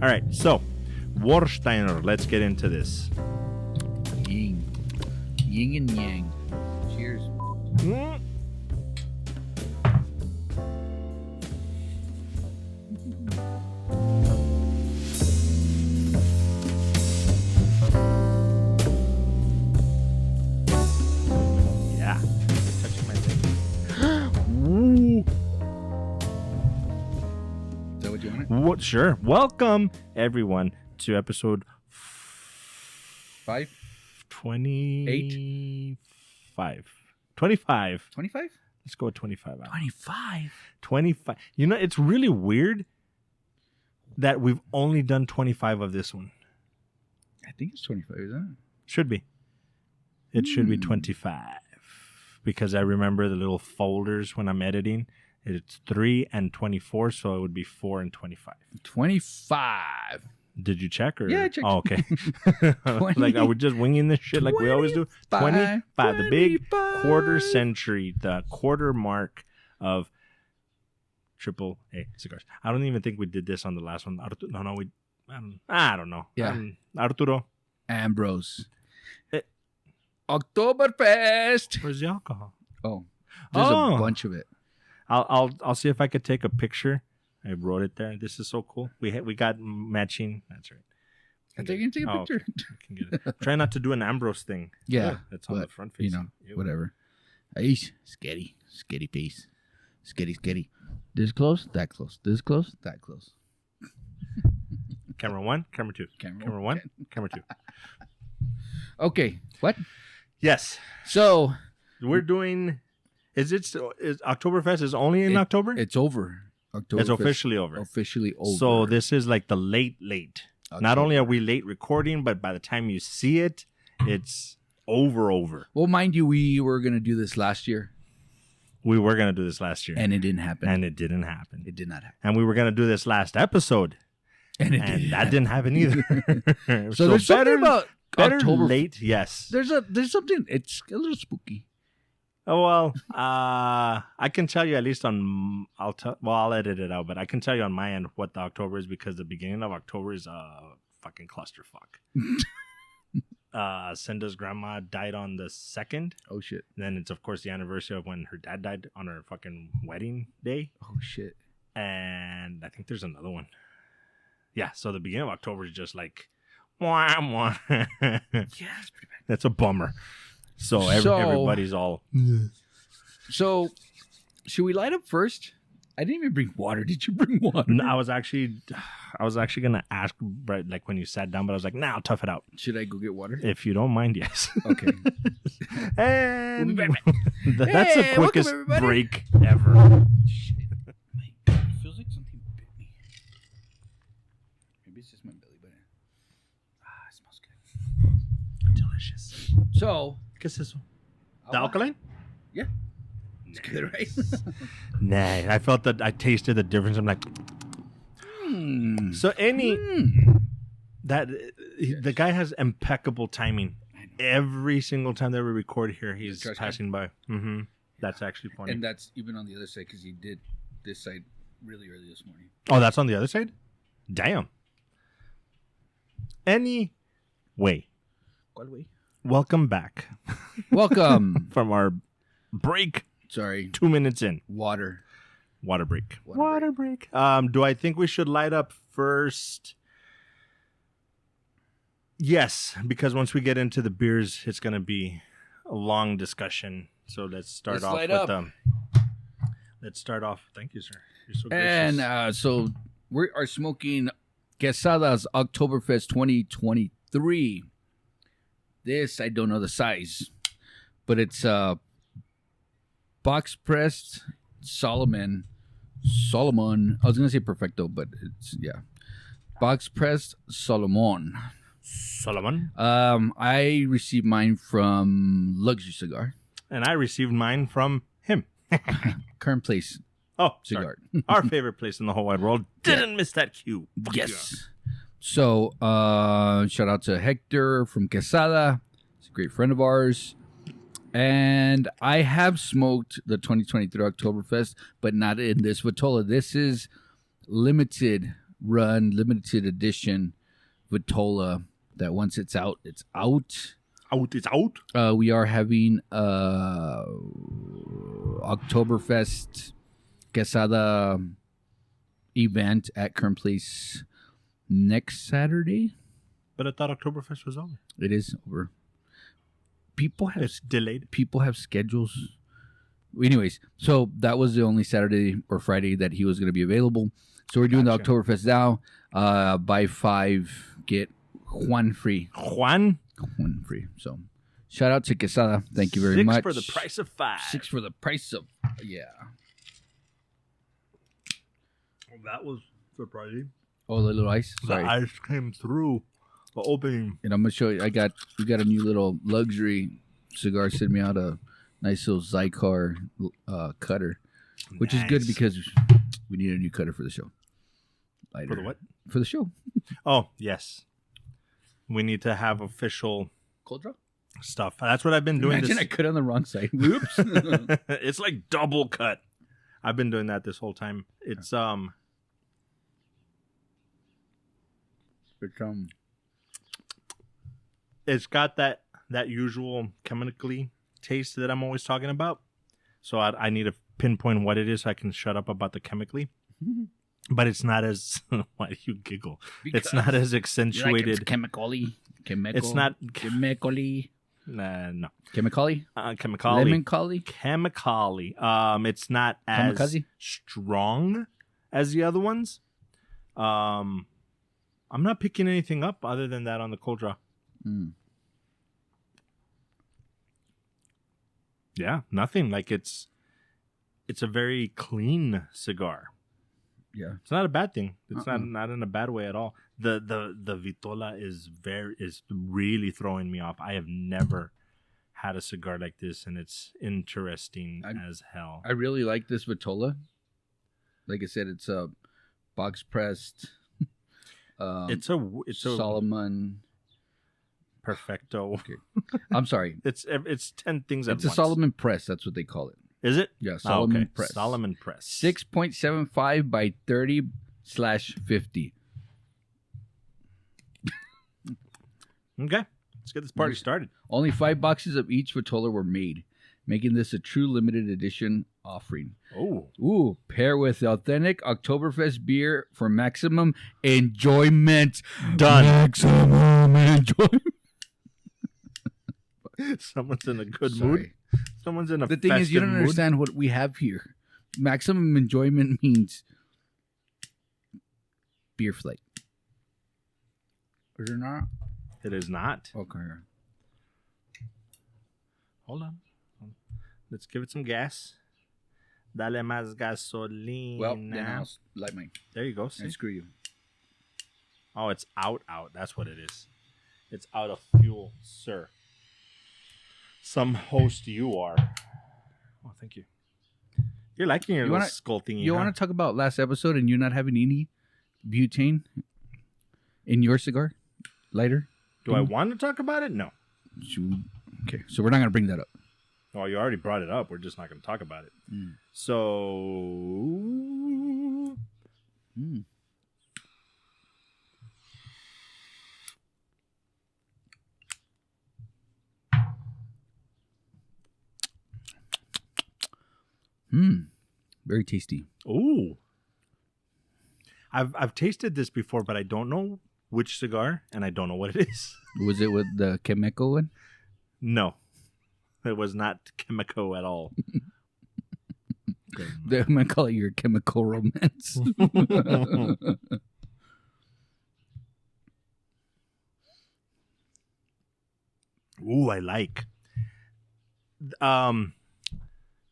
All right, so Warsteiner, let's get into this. Yin and yang. Cheers. Yeah. Touching my thing. Ooh. Is that what you wanted? What? Sure. Welcome, everyone, to episode 5? 25. 25. 25? Let's go with 25. 25? 25. You know, it's really weird that we've only done 25 of this one. I think it's 25, isn't it? Should be. It should be 25. Because I remember the little folders when I'm editing. It's 3 and 24, so it would be 4 and 25. 25. Did you check? Or? Yeah, I checked. Oh, okay. Like, are we just winging this shit like we always do? 25. The big quarter century, the quarter mark of AAA cigars. I don't even think we did this on the last one. No, I don't know. Yeah. Arturo. Ambrose. Oktoberfest. Where's the alcohol? Oh, there's a bunch of it. I'll see if I could take a picture. I wrote it there. This is so cool. We got matching. That's right. I think you can take a picture. Okay. I can get it. Try not to do an Ambrose thing. Yeah, that's on the front face. You know, whatever. Aish, sketty piece. Sketty. This close, that close. This close, that close. Camera 1, camera 2. Camera 1, camera 2. Okay, what? Yes. So we're doing. Is Oktoberfest is only in October? It's over. It's officially over. Officially over. So this is like the late. October. Not only are we late recording, but by the time you see it, it's over. Well, mind you, we were going to do this last year. We were going to do this last year. And it didn't happen. It did not happen. And we were going to do this last episode. And that didn't happen either. so there's something about October. Late, yes. There's something, it's a little spooky. Oh, well, I can tell you at least on, I'll edit it out, but I can tell you on my end what the October is because the beginning of October is a fucking clusterfuck. Cinda's grandma died on the 2nd. Oh, shit. Then it's, of course, the anniversary of when her dad died on her fucking wedding day. Oh, shit. And I think there's another one. Yeah, so the beginning of October is just like, yeah, it's pretty bad. That's a bummer. So everybody's all. So, should we light up first? I didn't even bring water. Did you bring water? No, I was actually gonna ask right like when you sat down, but I was like, nah, I'll tough it out. Should I go get water? If you don't mind, yes. Okay. And we'll be right back. That's the quickest welcome, break ever. Shit. It feels like something bit me. Maybe it's just my belly button. It smells good. Delicious. So, ¿Qué es eso? The alkaline? Yeah. It's good, right? Nah, I felt that I tasted the difference. I'm like, So the guy has impeccable timing. Every single time that we record here, he's passing by. Mm-hmm. That's actually funny. And that's even on the other side because he did this side really early this morning. Oh, that's on the other side? Damn. Anyway. ¿Cuál way? Welcome back. Welcome. From our break. Sorry. 2 minutes in. Water break. Water break. Do I think we should light up first? Yes, because once we get into the beers, it's going to be a long discussion. So let's start off with them. Let's start off. Thank you, sir. You're so gracious. And so we are smoking Quesada's Oktoberfest 2023. This, I don't know the size, but it's box pressed Solomon. I was going to say Perfecto, but it's, box pressed Solomon. I received mine from Luxury Cigar. And I received mine from him. Current place. Oh, Cigar. Our favorite place in the whole wide world. Didn't miss that cue. Yes. So, shout out to Hector from Quesada. He's a great friend of ours. And I have smoked the 2023 Oktoberfest, but not in this Vitola. This is limited run limited edition Vitola that once it's out, it's out. It's out. We are having Oktoberfest Quesada event at Kern Place next Saturday. But I thought Oktoberfest was over. It is over. It's delayed. People have schedules. Anyways, so that was the only Saturday or Friday that he was going to be available. So we're doing the Oktoberfest now. Buy 5, get 1 free. One Free. So shout out to Quesada. Thank you very much. 6 for the price of 5. 6 for the price of, yeah. Well, that was surprising. Oh, the little ice. Sorry. The ice came through the opening. And I'm gonna show you. We got a new little luxury cigar. Sent me out a nice little Zycar cutter, which is good because we need a new cutter for the show. Lighter. For the what? For the show. Oh yes, we need to have official Cold draw stuff. That's what I've been doing. Imagine I cut on the wrong side. Whoops. It's like double cut. I've been doing that this whole time. It's got that usual chemically taste that I'm always talking about. So I need to pinpoint what it is so I can shut up about the chemically. But it's not as why do you giggle? It's not as accentuated. It's chemically. It's not chemically. No. Chemically? Chemically. Lemon-colly? Chemically. It's not as Kamikaze? strong as the other ones. I'm not picking anything up other than that on the cold draw. Yeah, nothing. Like it's a very clean cigar. Yeah, it's not a bad thing. It's not in a bad way at all. The Vitola is really throwing me off. I have never had a cigar like this, and it's interesting as hell. I really like this Vitola. Like I said, it's a box pressed. It's a Solomon Perfecto. Okay. I'm sorry. It's 10 things at once. It's a Solomon press. That's what they call it. Is it? Yeah, Solomon press. Solomon press. 6.75 by 30/50. Okay. Let's get this party started. Only 5 boxes of each Vitola were made, making this a true limited edition offering. Ooh, pair with authentic Oktoberfest beer for maximum enjoyment. Done. Maximum enjoyment. Someone's in a good mood. Someone's in a The thing is, you don't understand what we have here. Maximum enjoyment means beer flight. Is it not? It is not. Okay. Hold on. Let's give it some gas. Dale más gasolina. Well, then I'll light mine. There you go. See? And screw you. Oh, it's out. That's what it is. It's out of fuel, sir. Some host you are. Oh, thank you. You're liking your little skull thingy. You want to talk about last episode and you not having any butane in your cigar lighter? Do I want to talk about it? No. Okay, so we're not going to bring that up. Oh, you already brought it up. We're just not going to talk about it. So... Very tasty. Ooh. I've tasted this before, but I don't know which cigar, and I don't know what it is. Was it with the Chemico one? No. It was not Chemico at all. I'm going to call it your chemical romance. Ooh, I like.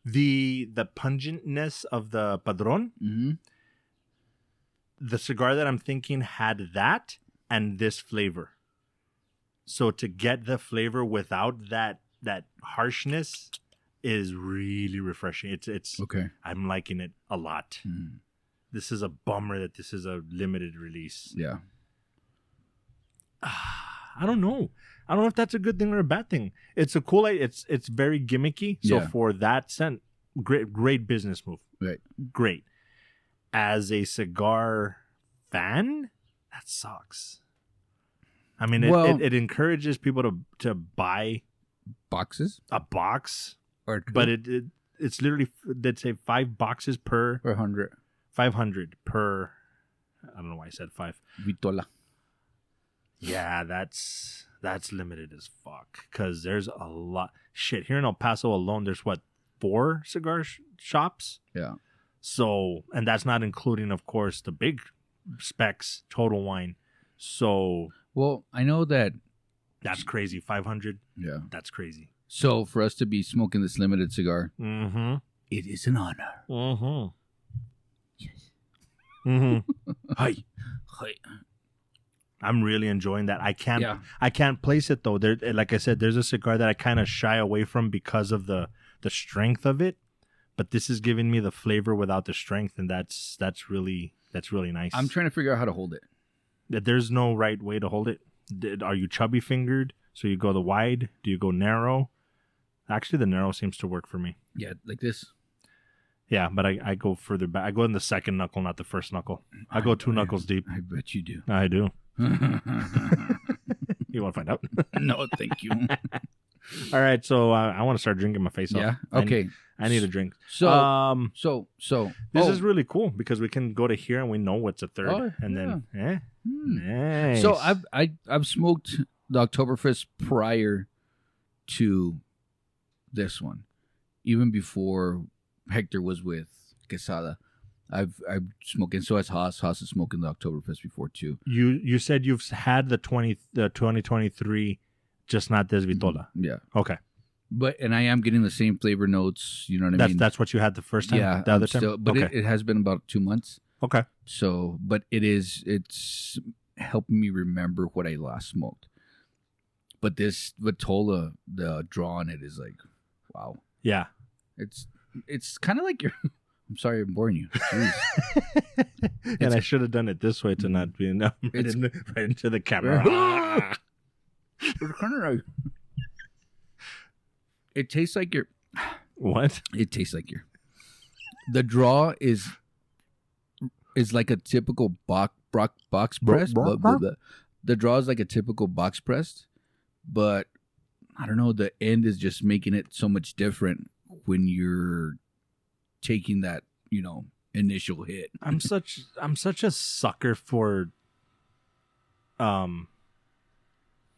The pungentness of the Padron. Mm-hmm. The cigar that I'm thinking had that and this flavor. So to get the flavor without that harshness is really refreshing. It's okay. I'm liking it a lot. This is a bummer that this is a limited release. Yeah. I don't know. I don't know if that's a good thing or a bad thing. It's a cool. It's very gimmicky. So for that scent, great business move. Right. Great. As a cigar fan, that sucks. I mean, Well- it encourages people to buy Boxes? a box, Or two? but it's literally, they'd say 5 boxes per Or 100. 500 per. I don't know why I said 5. Vitola. Yeah, that's limited as fuck because there's a lot. Shit, here in El Paso alone, there's 4 cigar shops. Yeah. So, and that's not including, of course, the big specs Total Wine. So Well, I know that. that's crazy. 500. Yeah. That's crazy. So for us to be smoking this limited cigar, Mm-hmm. it is an honor. Mm-hmm. Yes. Mm-hmm. Hi. Hi. I'm really enjoying that. I Yeah. can't place it though. There, like I said, there's a cigar that I kind of shy away from because of the strength of it. But this is giving me the flavor without the strength, and that's really nice. I'm trying to figure out how to hold it. That there's no right way to hold it. Are you chubby fingered? So you go the wide? Do you go narrow? Actually, the narrow seems to work for me. Yeah, like this. Yeah, but I go further back. I go in the second knuckle, not the first knuckle. I go 2 knuckles deep. I bet you do. I do. You want to find out? No, thank you. All right, so I want to start drinking my face off. Yeah. Okay. I need a drink. So, This is really cool because we can go to here and we know what's a third, Oh, and then Hmm. nice. So I've smoked the Oktoberfest prior to this one, even before Hector was with Quesada. I've smoked, and so has Haas. Haas is smoking the Oktoberfest before too. You said you've had the 2023, just not this Vitola. Yeah, Okay, and I am getting the same flavor notes. You know what I mean? that's what you had the first time. Yeah, the other time. but Okay. it has been about 2 months. Okay. So, but it's helping me remember what I last smoked. But this Vitola, the draw on it is like, wow. Yeah. It's kind of like your. I'm sorry, I'm boring you. Jeez. And I should have done it this way to not be right into the camera. It's kind of like. It tastes like your. What? It tastes like your. The draw is like a typical box press. The draw is like a typical box pressed, but I don't know. The end is just making it so much different when you're taking that, initial hit. I'm such a sucker for.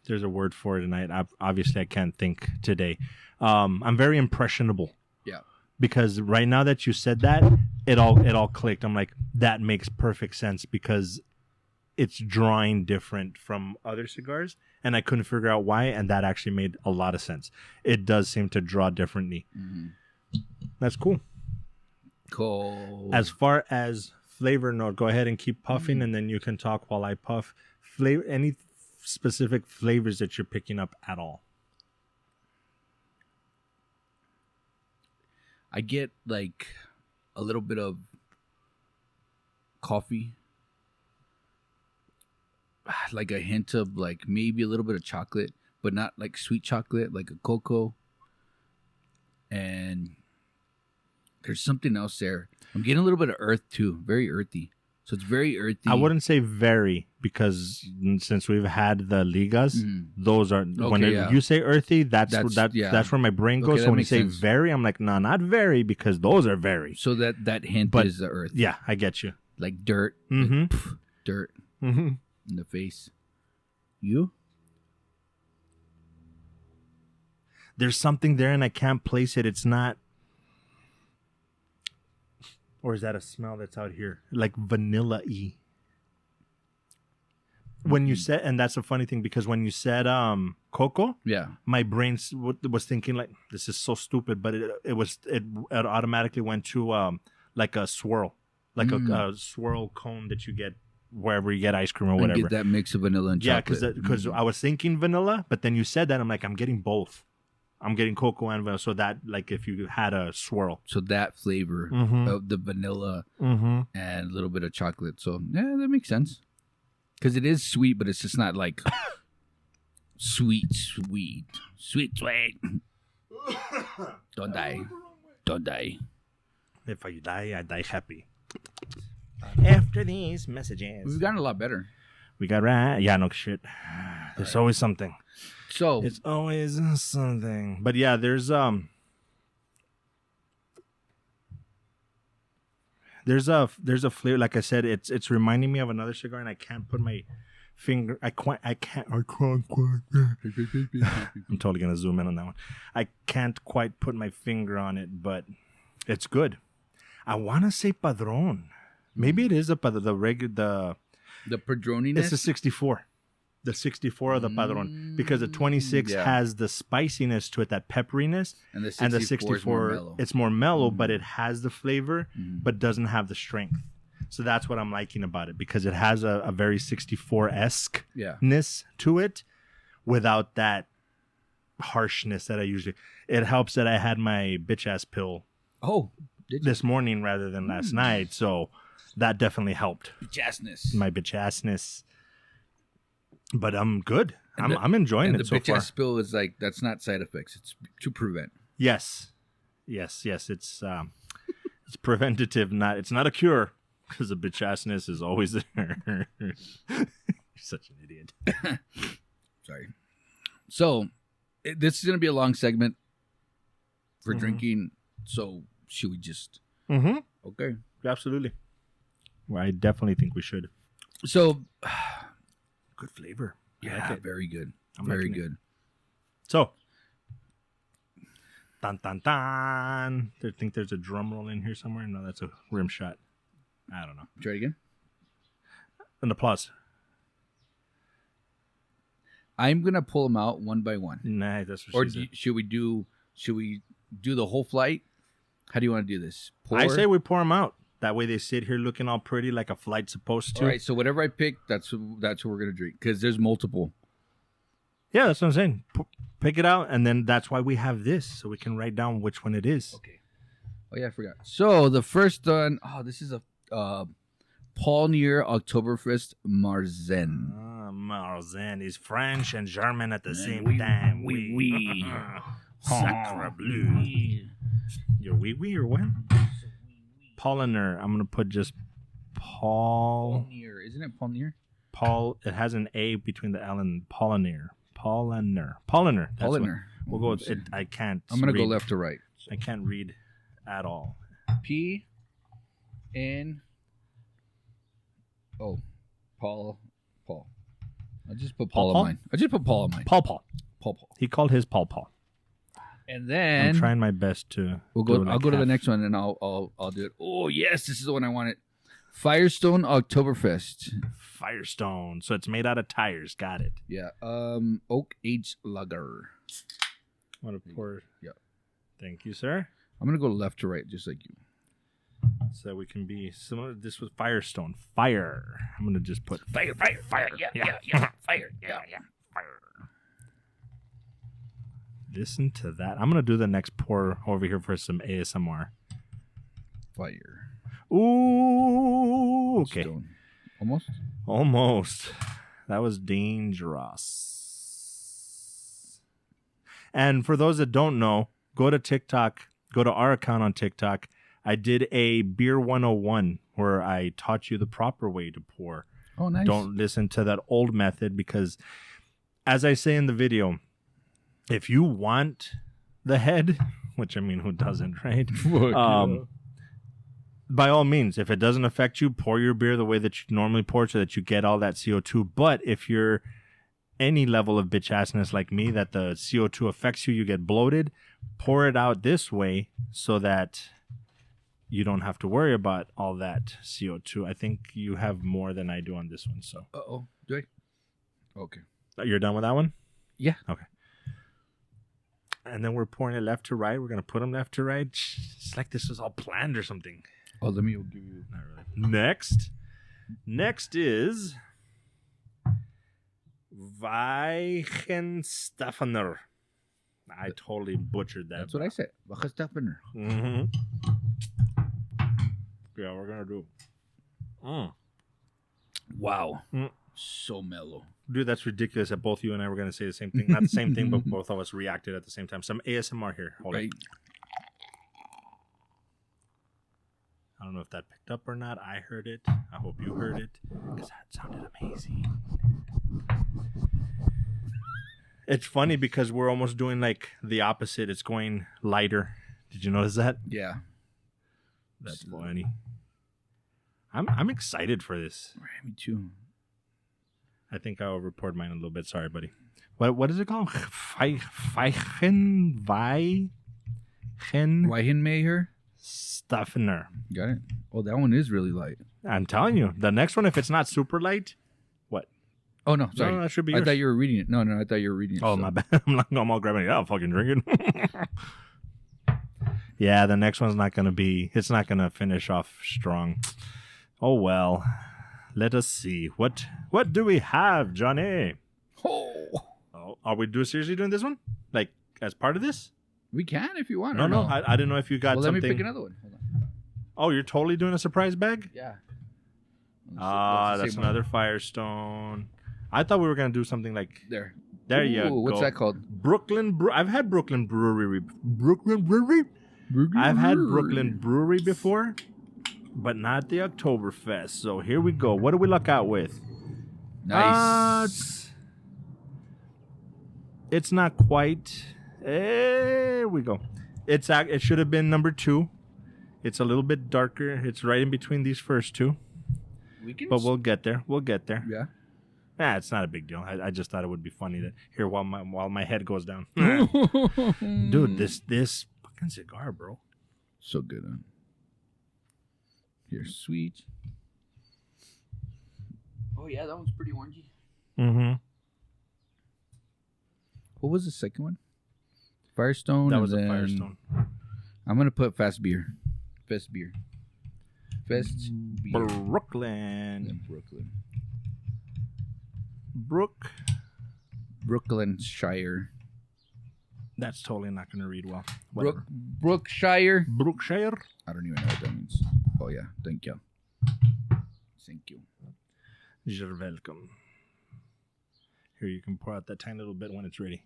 There's a word for it, and obviously I can't think today. I'm very impressionable. Yeah. Because right now that you said that, it all clicked. I'm like, that makes perfect sense because it's drawing different from other cigars, and I couldn't figure out why, and that actually made a lot of sense. It does seem to draw differently. Mm-hmm. That's cool. Cool. As far as flavor note, go ahead and keep puffing, and then you can talk while I puff. Any specific flavors that you're picking up at all? I get like a little bit of coffee, like a hint of like maybe a little bit of chocolate, but not like sweet chocolate, like a cocoa. And there's something else there. I'm getting a little bit of earth too, very earthy. So it's very earthy. I wouldn't say very because since we've had the ligas, those are when you say earthy, that's where my brain goes. So when you say very, I'm like, no, not very because those are very. So that hint is the earth. Yeah, I get you. Like dirt, like, dirt in the face. You? There's something there and I can't place it. It's not. Or is that a smell that's out here? Like vanilla-y. When you said, and that's a funny thing because when you said cocoa, yeah, my brain was thinking like, this is so stupid, but it automatically went to like a swirl, like a swirl cone that you get wherever you get ice cream or whatever. And get that mix of vanilla and chocolate. Yeah, because I was thinking vanilla, but then you said that, I'm like, I'm getting both. I'm getting cocoa and vanilla, so that like if you had a swirl. So that flavor of the vanilla and a little bit of chocolate. So yeah, that makes sense. Because it is sweet, but it's just not like sweet. Don't die. If I die, I die happy. After these messages. We've gotten a lot better. We got right. Yeah, no shit. There's always something. So it's always something. But yeah, there's a flavor. Like I said, it's reminding me of another cigar, and I can't put my finger. I can't. I'm totally gonna zoom in on that one. I can't quite put my finger on it, but it's good. I want to say Padron. Maybe it is the Padroniness. It's the 64. The 64 of the Padron. Because the 26 has the spiciness to it, that pepperiness. And the 64 it's more mellow, but it has the flavor, but doesn't have the strength. So that's what I'm liking about it, because it has a very 64-esque-ness to it without that harshness that I usually... It helps that I had my bitch-ass pill this morning rather than last night, so... That definitely helped. Bitch-assness. My bitch-assness. But I'm good. I'm enjoying it so far. And the bitch-ass spill is like, that's not side effects. It's to prevent. Yes. It's preventative. It's not a cure, because the bitch-assness is always there. You're such an idiot. Sorry. So, this is going to be a long segment for drinking. So, should we just... Okay. Absolutely. Well, I definitely think we should. So, good flavor. Yeah, like very good. Very good. So, dun dun dun. I think there's a drum roll in here somewhere. No, that's a rim shot. I don't know. Try it again. An applause. I'm gonna pull them out one by one. Nah, that's what she said. Should we do the whole flight? How do you want to do this? I say we pour them out. That way they sit here looking all pretty like a flight's supposed to. All right, so whatever I pick, that's what we're going to drink, because there's multiple. Yeah, that's what I'm saying. Pick it out, and then that's why we have this, so we can write down which one it is. Okay. Oh, yeah, I forgot. So the first one, this is a Paulaner Oktoberfest Marzen. Marzen is French and German at the same time. Oui. Sacre bleu. Your oui or what? Paulaner. I'm gonna put just Paulaner. Isn't it Paulaner? It has an A between the L and Paulaner. Paulaner. We'll go with it. I can't. I'm gonna go left to right. I can't read at all. P. N. Oh, Paul. I just put Paul on mine. Paul. He called his Paul. And then I'm trying my best to. I'll go to the next one, and I'll do it. Oh yes, this is the one I wanted. Firestone Oktoberfest. Firestone. So it's made out of tires. Got it. Yeah. Oak aged lager. Want to pour? Yeah. Thank you, sir. I'm gonna go left to right, just like you. So we can be similar. This was Firestone. Fire. I'm gonna just put fire. Yeah. Fire. Yeah. Fire. Listen to that. I'm going to do the next pour over here for some ASMR. Fire. Ooh. Okay. Stone. Almost. That was dangerous. And for those that don't know, go to TikTok. Go to our account on TikTok. I did a Beer 101 where I taught you the proper way to pour. Oh, nice. Don't listen to that old method, because, as I say in the video, if you want the head, which I mean, who doesn't, right? By all means, if it doesn't affect you, pour your beer the way that you normally pour so that you get all that CO2. But if you're any level of bitch-assness like me, that the CO2 affects you, you get bloated, pour it out this way so that you don't have to worry about all that CO2. I think you have more than I do on this one. So. Uh-oh. Do I? Okay. You're done with that one? Yeah. Okay. And then we're pouring it left to right. We're going to put them left to right. It's like this was all planned or something. Oh, let me give you... Not really. Next is Weinhenstephaner. I totally butchered that. That's what I said. Weinhenstephaner. Mm-hmm. Yeah, we're going to do... Wow. So mellow. Dude, that's ridiculous that both you and I were going to say the same thing. Not the same thing, but both of us reacted at the same time. Some ASMR here. Hold on. I don't know if that picked up or not. I heard it. I hope you heard it because that sounded amazing. It's funny because we're almost doing like the opposite. It's going lighter. Did you notice that? Yeah. That's funny. I'm excited for this. Me too. I think I'll report mine a little bit. Sorry, buddy. What is it called? Weinhenstephaner. Got it. Oh, that one is really light. I'm telling you, the next one, if it's not super light, what? Oh no, sorry. No, that should be I yours. thought you were reading it. No, I thought you were reading it. Oh, my bad. I'm all grabbing it. I'll fucking drink it. Yeah, the next one's not gonna be. It's not gonna finish off strong. Oh well. Let us see. What do we have, Johnny? Oh, are we seriously doing this one? Like as part of this? We can if you want. No. I didn't know if you got something. Let me pick another one. Hold on. Oh, you're totally doing a surprise bag? Yeah. That's another Firestone. I thought we were gonna do something like there. There you go. What's that called? I've had Brooklyn Brewery. I've had Brooklyn Brewery before, but not the Oktoberfest. So here we go. What do we luck out with? Nice. It's not quite. There we go. It should have been number 2. It's a little bit darker. It's right in between these first two. But we'll get there. Yeah. It's not a big deal. I just thought it would be funny to hear while my head goes down. Dude, this fucking cigar, bro. So good, huh? Here's sweet. Oh yeah, that one's pretty orangey. Mm-hmm. What was the second one? Firestone. That was a Firestone. I'm gonna put Fast Beer. Brooklyn. Brooklynshire. That's totally not going to read well. Brookshire. Brookshire. I don't even know what that means. Oh yeah, thank you. You're welcome. Here, you can pour out that tiny little bit when it's ready.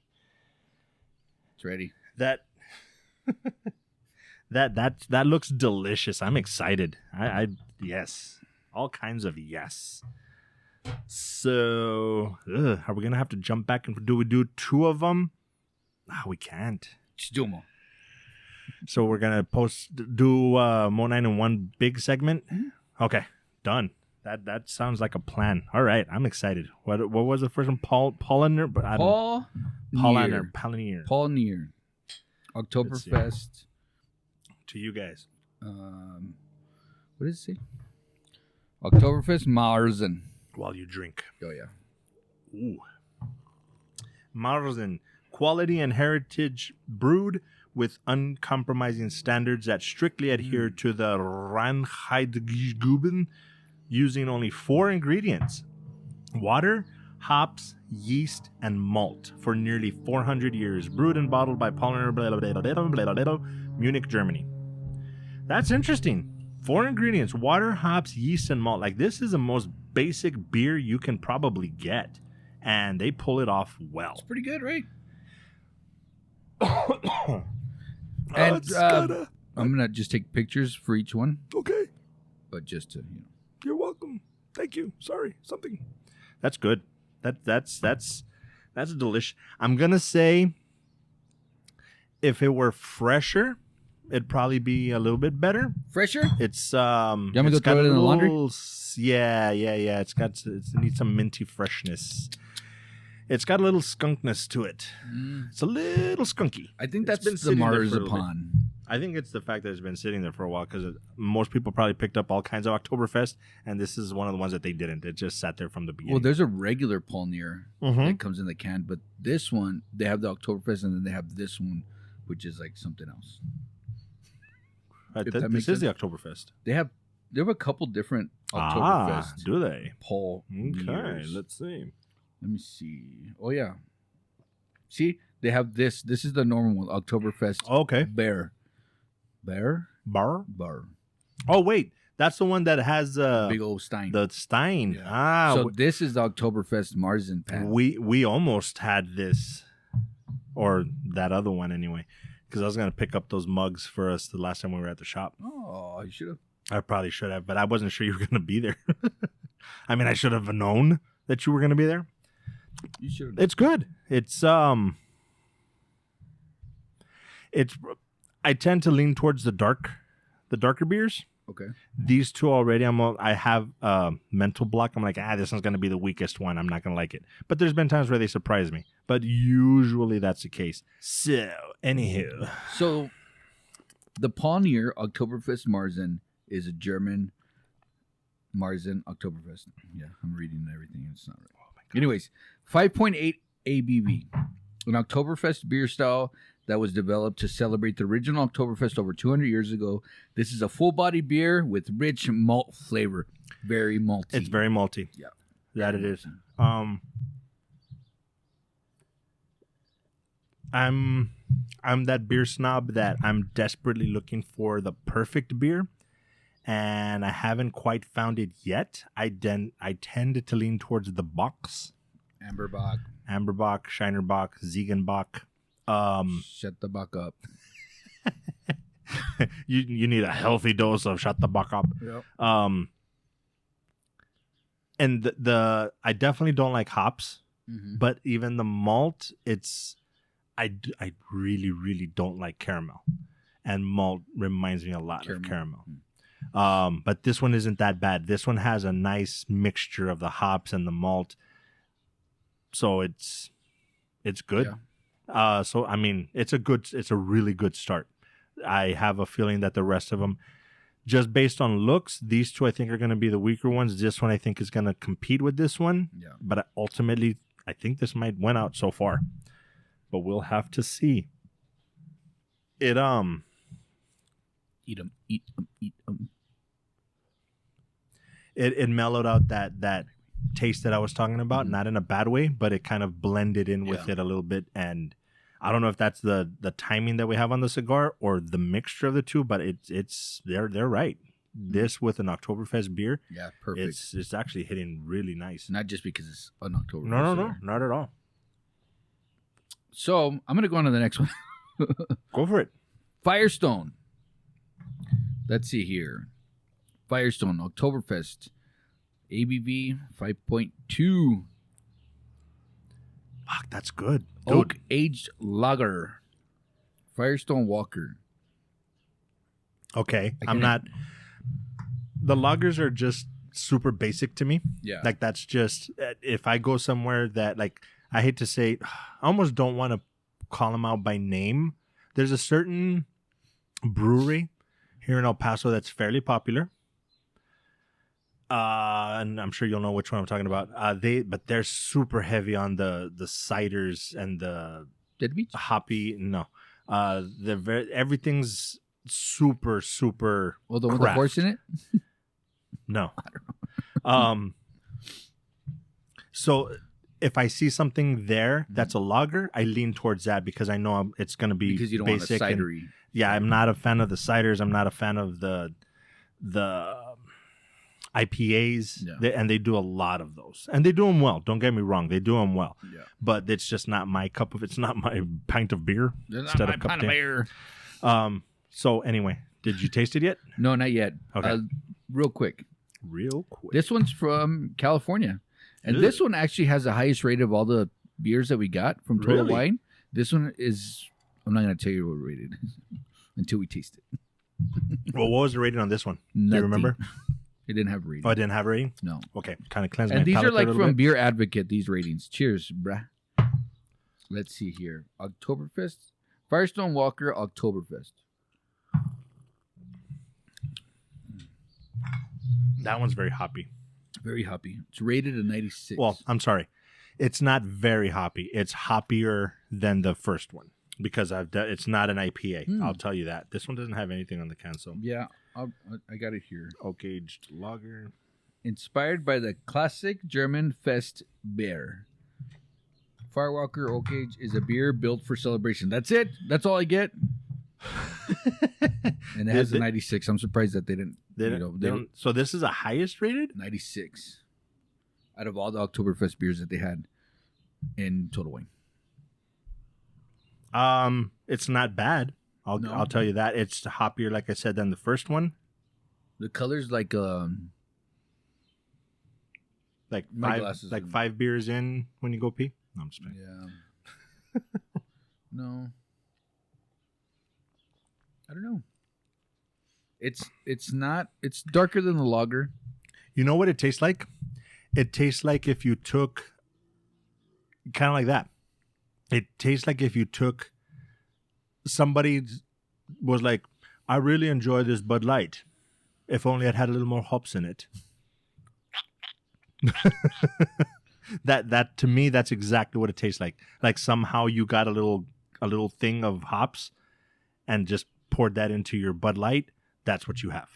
It's ready. That looks delicious. I'm excited. I yes, all kinds of yes. So, are we gonna have to jump back and do we do 2 of them? No, we can't. Just do more. So we're gonna do Mo 9 in one big segment. Okay, done. That sounds like a plan. All right, I'm excited. What was the first one? Paulaner. Paulaner. Oktoberfest. To you guys. What does it say? Oktoberfest Marzen. While you drink. Oh yeah. Ooh. Marzen. Quality and heritage brewed with uncompromising standards that strictly adhere to the Reinheitsgebot, using only 4 ingredients: water, hops, yeast, and malt for nearly 400 years. Brewed and bottled by Paulaner, Munich, Germany. That's interesting. 4 ingredients: water, hops, yeast, and malt. Like, this is the most basic beer you can probably get, and they pull it off well. It's pretty good, right? And I'm gonna just take pictures for each one. Okay. But just to You're welcome. Thank you. Sorry. Something. That's good. That's delicious. I'm gonna say, if it were fresher, it'd probably be a little bit better. Fresher? It's You want me to go throw it in the laundry? Yeah. It needs some minty freshness. It's got a little skunkness to it. It's a little skunky. I think that's the marzipan. I think it's the fact that it's been sitting there for a while, because most people probably picked up all kinds of Oktoberfest, and this is one of the ones that they didn't. It just sat there from the beginning. Well, there's a regular Paulaner that comes in the can, but this one, they have the Oktoberfest, and then they have this one, which is like something else. This is the Oktoberfest. They have a couple different Oktoberfest. Do they? Paul. Okay, let's see. Let me see. Oh yeah. See, they have this. This is the normal one, Oktoberfest. Okay. Bar. Oh wait, that's the one that has big old Stein. The Stein. Yeah. So this is the Oktoberfest Marzipan. We almost had this, or that other one anyway, because I was gonna pick up those mugs for us the last time we were at the shop. Oh, you should have. I probably should have, but I wasn't sure you were going to be there. I mean, I should have known that you were going to be there. You should. It's good. I tend to lean towards the darker beers. Okay. These two already, I have a mental block. I'm like, this one's going to be the weakest one. I'm not going to like it. But there's been times where they surprise me. But usually that's the case. So, anywho. So, the Paulaner Oktoberfest Marzen is a German Marzen Oktoberfest. Yeah, I'm reading everything. It's not right. Oh my God. Anyways, 5.8 ABV. An Oktoberfest beer style that was developed to celebrate the original Oktoberfest over 200 years ago. This is a full-body beer with rich malt flavor. Very malty. It's very malty. Yeah. That it is. I'm that beer snob that I'm desperately looking for the perfect beer, and I haven't quite found it yet. I tend to lean towards the Box. Amberbock, Shinerbach, Ziegenbach. Shut the buck up. you need a healthy dose of shut the buck up. Yep. And the I definitely don't like hops, but even the malt, I really, really don't like caramel, and malt reminds me a lot of caramel. But this one isn't that bad. This one has a nice mixture of the hops and the malt, so it's good. Yeah. So I mean, it's a really good start. I have a feeling that the rest of them, just based on looks, these two I think are going to be the weaker ones. This one I think is going to compete with this one. Yeah. But ultimately, I think this might win out so far. But we'll have to see. It eat 'em. It mellowed out that taste that I was talking about, not in a bad way, but it kind of blended in with it a little bit. And I don't know if that's the timing that we have on the cigar or the mixture of the two, but they're right. This with an Oktoberfest beer, perfect. It's actually hitting really nice. Not just because it's an Oktoberfest. No, not at all. So I'm gonna go on to the next one. Go for it. Firestone. Let's see here. Firestone Oktoberfest. ABV 5.2. Fuck, that's good. Oak aged lager. Firestone Walker. Okay, I'm not. The lagers are just super basic to me. Yeah, like that's just if I go somewhere that like I hate to say, I almost don't want to call them out by name. There's a certain brewery here in El Paso that's fairly popular. And I'm sure you'll know which one I'm talking about. But they're super heavy on the ciders and the hoppy. No, everything's super. Well, the one with the horse in it. No, I don't know. So if I see something there that's a lager, I lean towards that because I know it's going to be because you don't basic want a cidery. I'm not a fan of the ciders. I'm not a fan of the IPAs, and they do a lot of those, and they do them well. Don't get me wrong, they do them well. Yeah. But it's just not my cup of. It's not my pint of beer. Instead of pint of beer. So anyway, did you taste it yet? No, not yet. Okay. Real quick. This one's from California, and this one actually has the highest rate of all the beers that we got from Total Wine. This one is. I'm not going to tell you what we rated until we taste it. Well, what was the rating on this one? Nothing. Do you remember? It didn't have a rating. Oh, it didn't have a rating? No. Okay, kind of cleanse and my these are like from bit. Beer Advocate, these ratings. Cheers, bruh. Let's see here. Oktoberfest. Firestone Walker Oktoberfest. That one's very hoppy. Very hoppy. It's rated a 96. Well, I'm sorry. It's not very hoppy. It's hoppier than the first one because it's not an IPA. I'll tell you that. This one doesn't have anything on the can, so. Yeah. I got it here. Oak aged lager. Inspired by the classic German Fest beer. Firewalker Oak Age is a beer built for celebration. That's it. That's all I get. And it has a 96. I'm surprised that they didn't. So this is a highest rated? 96. Out of all the Oktoberfest beers that they had in Total Wine. It's not bad. I'll tell you that. It's hoppier, like I said, than the first one. The color's like my glasses like are- 5 beers in when you go pee. No, I'm just playing. Yeah. No. I don't know. It's not. It's darker than the lager. You know what it tastes like? It tastes like if you took kind of like that. It tastes like if you took somebody was like, I really enjoy this Bud Light. If only it had a little more hops in it. that to me, that's exactly what it tastes like. Like somehow you got a little thing of hops and just poured that into your Bud Light. That's what you have.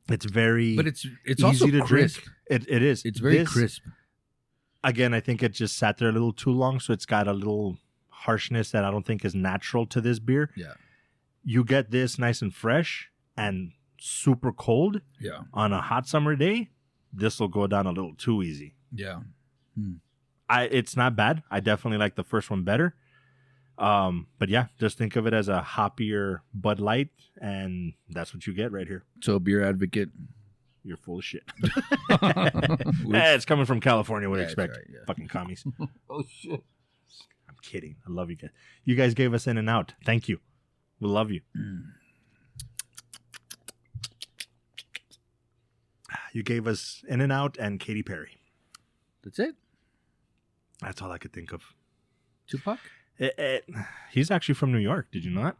It's very, but it's easy also to crisp. drink. It is. It's very crisp. Again, I think it just sat there a little too long, so it's got a little harshness that I don't think is natural to this beer. Yeah. You get this nice and fresh and super cold. Yeah. On a hot summer day, this will go down a little too easy. Yeah. It's not bad. I definitely like the first one better. But yeah, just think of it as a hoppier Bud Light, and that's what you get right here. So, beer advocate, you're full of shit. It's coming from California. What do you expect? Right, yeah. Fucking commies. Oh shit! I'm kidding. I love you guys. You guys gave us In-N-Out. Thank you. We love you. You gave us In-N-Out and Katy Perry. That's it. That's all I could think of. Tupac. He's actually from New York. Did you not?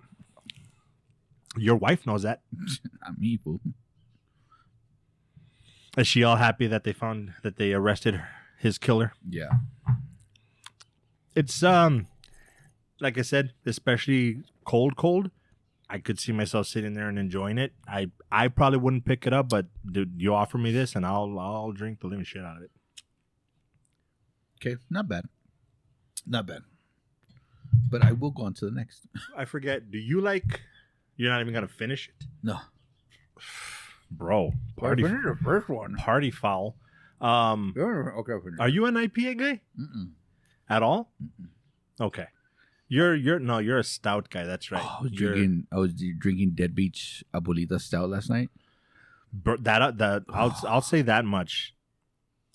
Your wife knows that. Not me, boo. Is she all happy that they arrested his killer? Yeah. It's like I said, especially cold. I could see myself sitting there and enjoying it. I probably wouldn't pick it up, but dude, you offer me this and I'll drink the living shit out of it. Okay, not bad. Not bad. But I will go on to the next. I forget. Do you like? You're not even gonna finish it, No. bro. Party. the first one. Party foul. Okay. Are you an IPA guy at all? Okay. You're a stout guy. That's right. I was drinking Dead Beach Abuelita Stout last night. I'll say that much.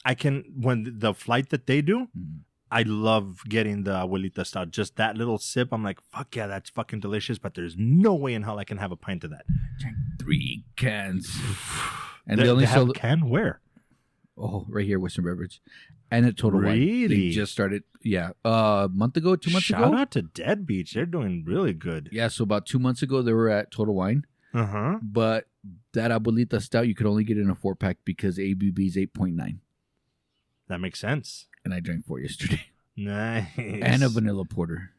I can when the flight that they do. I love getting the Abuelita Stout. Just that little sip, I'm like, fuck yeah, that's fucking delicious. But there's no way in hell I can have a pint of that. Drank 3 cans, and they only have can where? Oh, right here, Western Beverage, and at Total Wine. Really? They just started. Yeah, a month ago, 2 months ago. Shout out to Dead Beach. They're doing really good. Yeah, so about 2 months ago, they were at Total Wine. But that Abuelita Stout, you could only get in a 4-pack because ABV is 8.9. That makes sense. And I drank 4 yesterday. Nice. And a vanilla porter.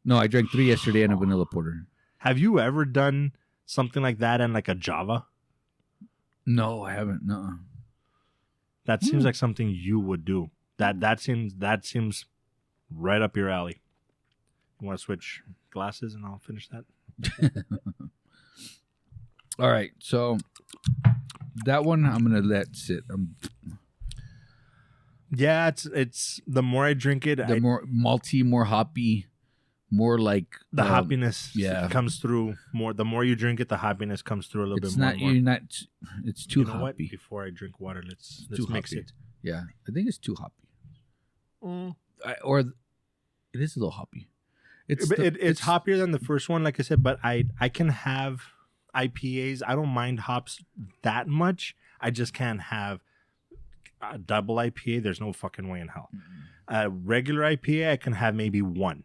No, I drank 3 yesterday and a vanilla porter. Have you ever done something like that in like a Java? No, I haven't. No. That seems like something you would do. That seems right up your alley. You want to switch glasses and I'll finish that? All right. So that one I'm going to let sit. Yeah, it's the more I drink it, more malty, more hoppy, more like the hoppiness comes through more. The more you drink it, the hoppiness comes through a little bit more. It's too hoppy. What? Before I drink water, let's mix it. Yeah, I think it's too hoppy. Or it is a little hoppy. It's hoppier than the first one, like I said. But I can have IPAs. I don't mind hops that much. I just can't have a double IPA. There's no fucking way in hell. A regular IPA, I can have maybe one.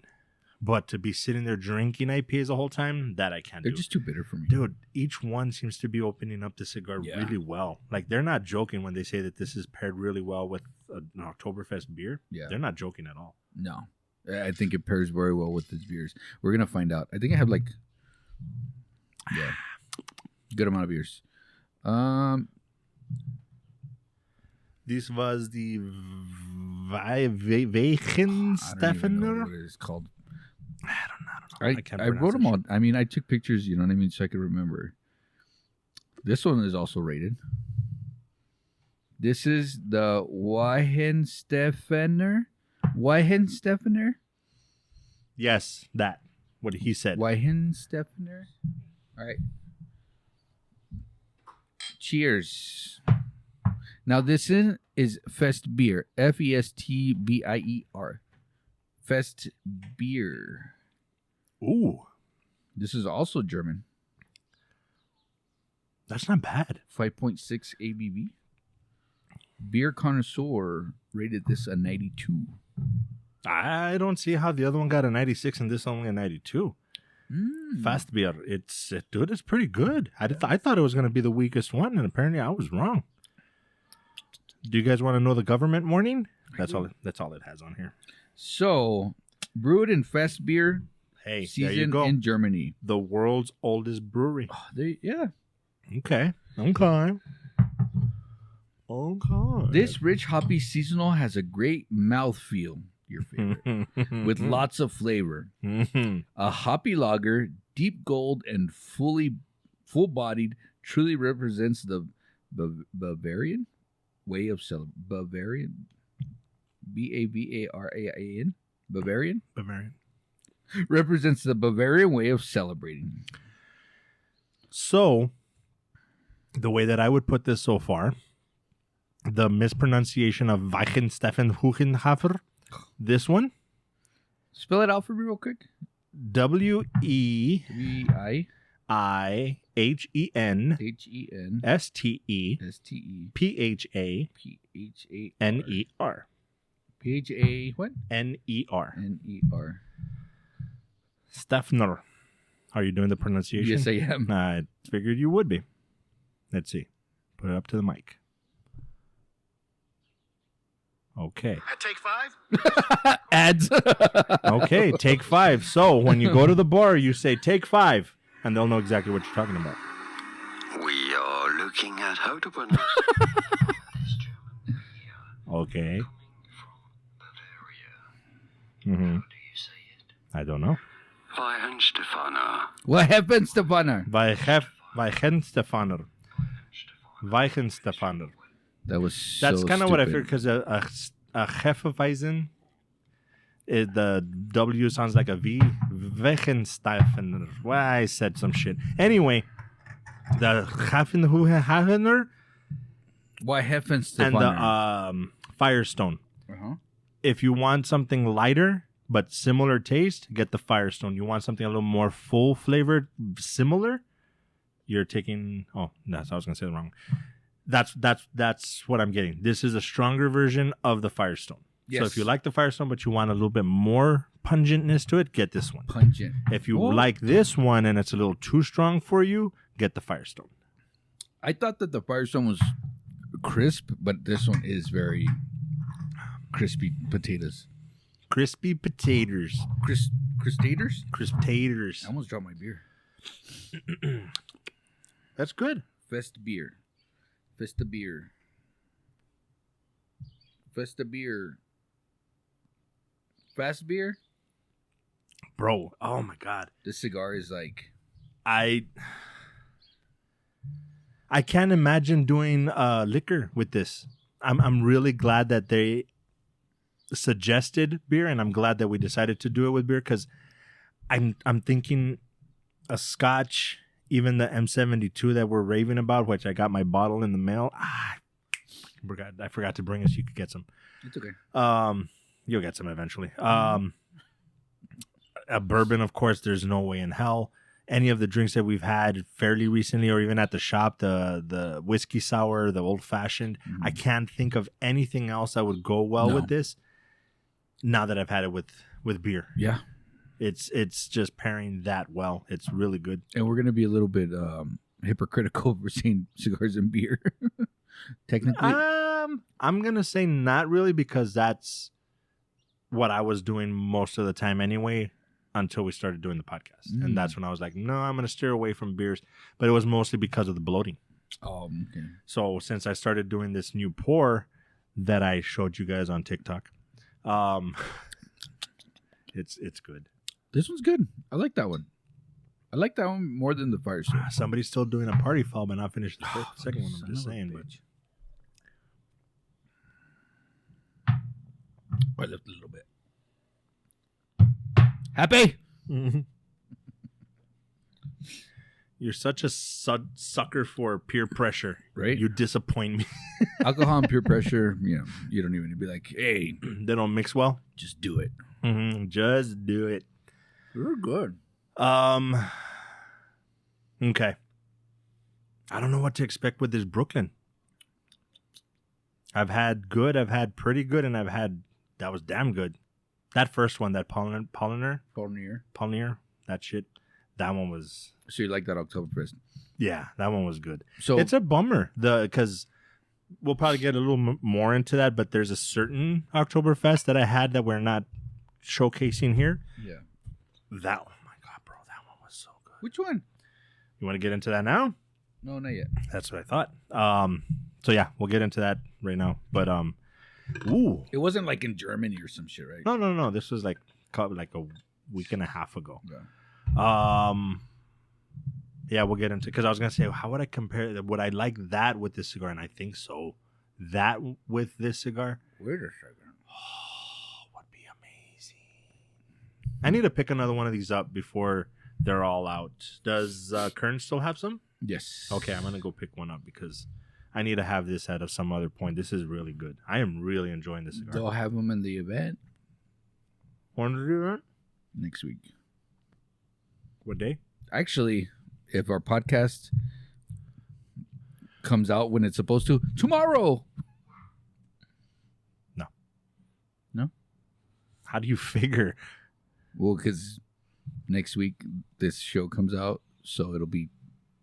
But to be sitting there drinking IPAs the whole time, that I can't do. They're just too bitter for me. Dude, each one seems to be opening up the cigar really well. Like, they're not joking when they say that this is paired really well with an Oktoberfest beer. Yeah. They're not joking at all. No. I think it pairs very well with these beers. We're going to find out. I think I have good amount of beers. This was the Weinhenstephaner. I don't know what it is called. I don't know. I wrote them all. I mean, I took pictures, you know what I mean, so I could remember. This one is also rated. This is the Weinhenstephaner. Yes, that. What he said. Weinhenstephaner. All right. Cheers. Now this is Fest Beer. Festbier. Fest Beer. Ooh. This is also German. That's not bad. 5.6 ABV. Beer Connoisseur rated this a 92. I don't see how the other one got a 96 and this only a 92. Fast beer. It's pretty good. I thought it was going to be the weakest one, and apparently I was wrong. Do you guys want to know the government warning? That's all it has on here. So, brewed in Fest Beer. Hey, season there you go. In Germany. The world's oldest brewery. Oh, yeah. Okay. This rich hoppy seasonal has a great mouthfeel, your favorite, with lots of flavor. A hoppy lager, deep gold and full-bodied, truly represents the Bavarian way of celebrating. Bavarian? Bavarian? Bavarian? Bavarian. Represents the Bavarian way of celebrating. So, the way that I would put this so far, the mispronunciation of Weinhenstephaner, this one. Spell it out for me real quick. Weihenstephaner. What? Ner. Ner. Steffner. Are you doing the pronunciation? Yes, I am. I figured you would be. Let's see. Put it up to the mic. Okay. Take 5? Ads. Okay, take 5. So when you go to the bar, you say take 5, and they'll know exactly what you're talking about. We are looking at how to pronounce Okay. How do you say it? I don't know. Weinhenstephaner. What happened, Stefaner? Weinhenstephaner. Weinhenstephaner. That's kind of what I figured, because a Hefeweizen, the W sounds like a V. Weinhenstephaner. Well, I said some shit. Anyway, the Hefeweizen Why happened, and Stefaner? the Firestone. Uh-huh. If you want something lighter but similar taste, get the Firestone. You want something a little more full flavored, similar, you're taking. Oh, that's I was gonna say the wrong. That's what I'm getting. This is a stronger version of the Firestone. Yes. So if you like the Firestone but you want a little bit more pungentness to it, get this one. Pungent. If you like this one and it's a little too strong for you, get the Firestone. I thought that the Firestone was crisp, but this one is very crispy potatoes. Crispy potatoes. Cristators? Crisp taters. I almost dropped my beer. That's good. Festa beer. Festa beer. Festa beer. Fast beer? Bro, oh my God. This cigar is like... I can't imagine doing liquor with this. I'm really glad that they suggested beer, and I'm glad that we decided to do it with beer, because I'm thinking a Scotch, even the M72 that we're raving about, which I got my bottle in the mail. I forgot to bring us. You could get some. It's okay. You'll get some eventually. A bourbon, of course. There's no way in hell. Any of the drinks that we've had fairly recently, or even at the shop, the whiskey sour, the old fashioned. I can't think of anything else that would go well with this. Now that I've had it with beer, Yeah. it's just pairing that well. It's really good. And we're going to be a little bit hypocritical for saying cigars and beer. Technically. I'm gonna say not really, because that's what I was doing most of the time anyway, until we started doing the podcast. And that's when I was like, no, I'm going to steer away from beers. But it was mostly because of the bloating. Oh, okay. So since I started doing this new pour that I showed you guys on TikTok, it's good. This one's good. I like that one. I like that one more than the Firestone. Somebody's still doing a party foul, but not finished the second one. I'm just saying. But I left a little bit. Happy? Mm-hmm. You're such a sucker for peer pressure. Right? You disappoint me. Alcohol and peer pressure, you don't even be like, hey, They don't mix well. just do it. Mm-hmm. Just do it. You're good. Okay. I don't know what to expect with this Brooklyn. I've had good, I've had pretty good, and I've had that was damn good. That first one, that Paulaner, that shit, that one was. So you like that Oktoberfest? Yeah, that one was good. So it's a bummer because we'll probably get a little more into that, but there's a certain Oktoberfest that I had that we're not showcasing here. Yeah. That, oh my God, bro, that one was so good. Which one? You want to get into that now? No, not yet. That's what I thought. So yeah, we'll get into that right now. But ooh, It wasn't like in Germany or some shit, right? no. This was like a week and a half ago. Yeah. Yeah, we'll get into because I was gonna say how would I compare? Would I like that with this cigar? And I think so. That with this cigar, Wait a second. would be amazing. I need to pick another one of these up before they're all out. Does Kern still have some? Yes. Okay, I'm going to go pick one up because I need to have this at some other point. This is really good. I am really enjoying this cigar. They'll have them in the event Want to do that? next week. What day? Actually, if our podcast comes out when it's supposed to, tomorrow. No. No? How do you figure? Well, because next week this show comes out, so it'll be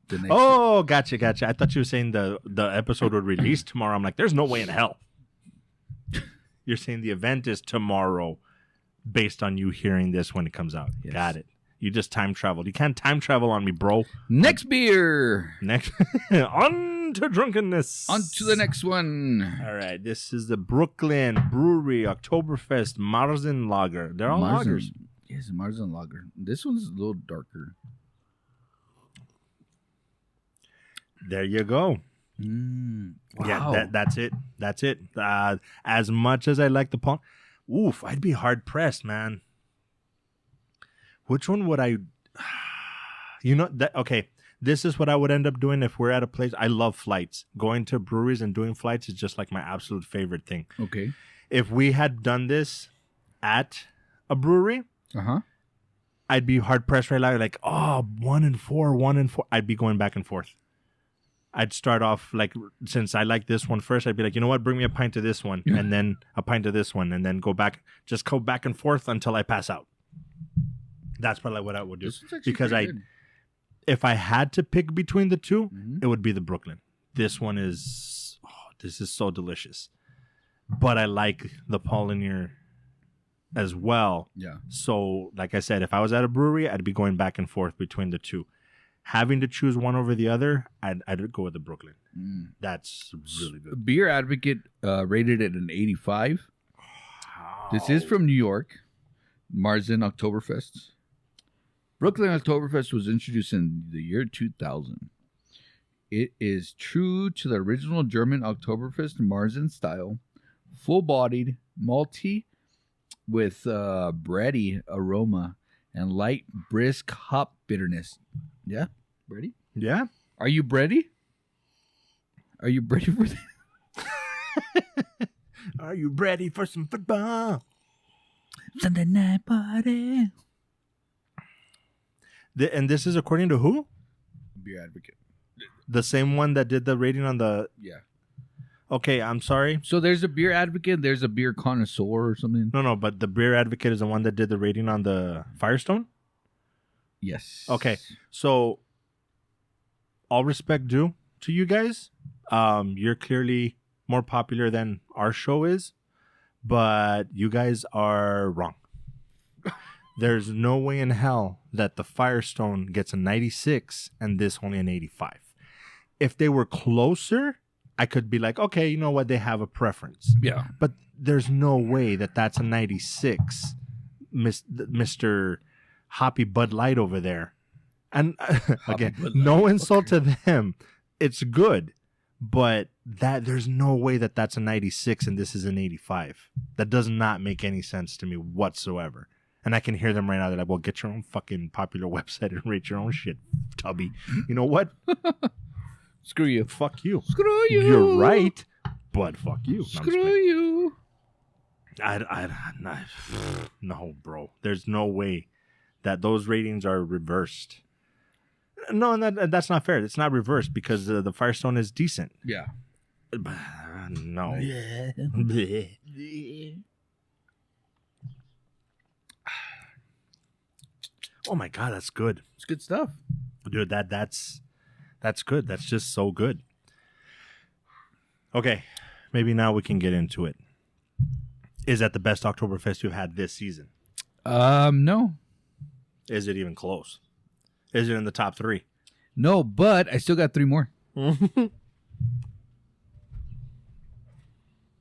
the next Oh, gotcha. I thought you were saying the episode would release tomorrow. I'm like, there's no way in hell. You're saying the event is tomorrow based on you hearing this when it comes out. Yes. Got it. You just time traveled. You can't time travel on me, bro. Next beer. Next. On to drunkenness. On to the next one. All right. This is the Brooklyn Brewery Oktoberfest Marzen Lager. They're all lagers. Yes, Marzen Lager. This one's a little darker. There you go. Wow. Yeah, that's it. That's it. As much as I like the Paul, oof, I'd be hard pressed, man. Which one would I? Okay, this is what I would end up doing if we're at a place. I love flights. Going to breweries and doing flights is just like my absolute favorite thing. Okay. If we had done this at a brewery, I'd be hard pressed right now. Like, 1 and 4. I'd be going back and forth. I'd start off like, since I like this one first, I'd be like, you know what, bring me a pint of this one, and then a pint of this one, and then go back and forth until I pass out. That's probably what I would do. Because if I had to pick between the two, it would be the Brooklyn. This one is, this is so delicious. But I like the Paulaner as well. Yeah. So, like I said, if I was at a brewery, I'd be going back and forth between the two. Having to choose one over the other, I'd go with the Brooklyn. That's really good. Beer Advocate rated it an 85. This is from New York. Marzen Oktoberfest. Brooklyn Oktoberfest was introduced in the year 2000. It is true to the original German Oktoberfest Marzen style, full-bodied, malty, with bready aroma and light, brisk hop bitterness. Yeah, bready? Yeah. Are you bready? Are you ready for this? Are you ready for some football? Sunday night party. And this is according to who? Beer Advocate. The same one that did the rating on the... Yeah. Okay, I'm sorry. So there's a Beer Advocate, there's a Beer Connoisseur or something? No, but the Beer Advocate is the one that did the rating on the Firestone? Yes. Okay, so all respect due to you guys. You're clearly more popular than our show is, but you guys are wrong. There's no way in hell that the Firestone gets a 96 and this only an 85. If they were closer, I could be like, okay, you know what? They have a preference. Yeah. But there's no way that that's a 96, Mr. Hoppy Bud Light over there. And again, no insult to them. It's good. But there's no way that that's a 96 and this is an 85. That does not make any sense to me whatsoever. And I can hear them right now. They're like, well, get your own fucking popular website and rate your own shit, Tubby. You know what? Screw you. Fuck you. Screw you. You're right, but fuck you. Screw you. No, bro. There's no way that those ratings are reversed. No, and that's not fair. It's not reversed because the Firestone is decent. Yeah. No. Oh my God, that's good. It's good stuff. Dude, that's good. That's just so good. Okay, maybe now we can get into it. Is that the best Oktoberfest you've had this season? No. Is it even close? Is it in the top 3? No, but I still got 3 more.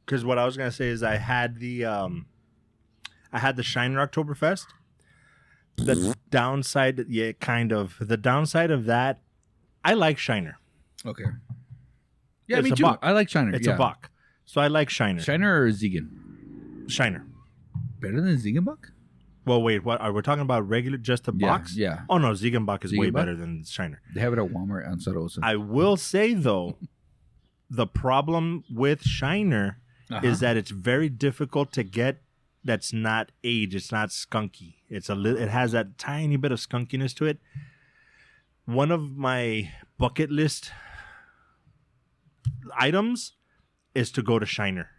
Because what I was gonna say is I had the Shiner Oktoberfest. The downside, yeah, kind of. The downside of that, I like Shiner. Okay. Yeah, It's me a too. buck. I like Shiner. It's a buck. So I like Shiner. Shiner or Ziegen? Shiner. Better than Ziegenbuck? Well, wait, what are we talking about? Regular, just the box? Yeah. Oh no, Ziegenbach is way Ziegenbach? better than Shiner. They have it at Walmart and Sarosa. I will say though, the problem with Shiner is that it's very difficult to get. That's not aged. It's not skunky. It has that tiny bit of skunkiness to it. One of my bucket list items is to go to Shiner.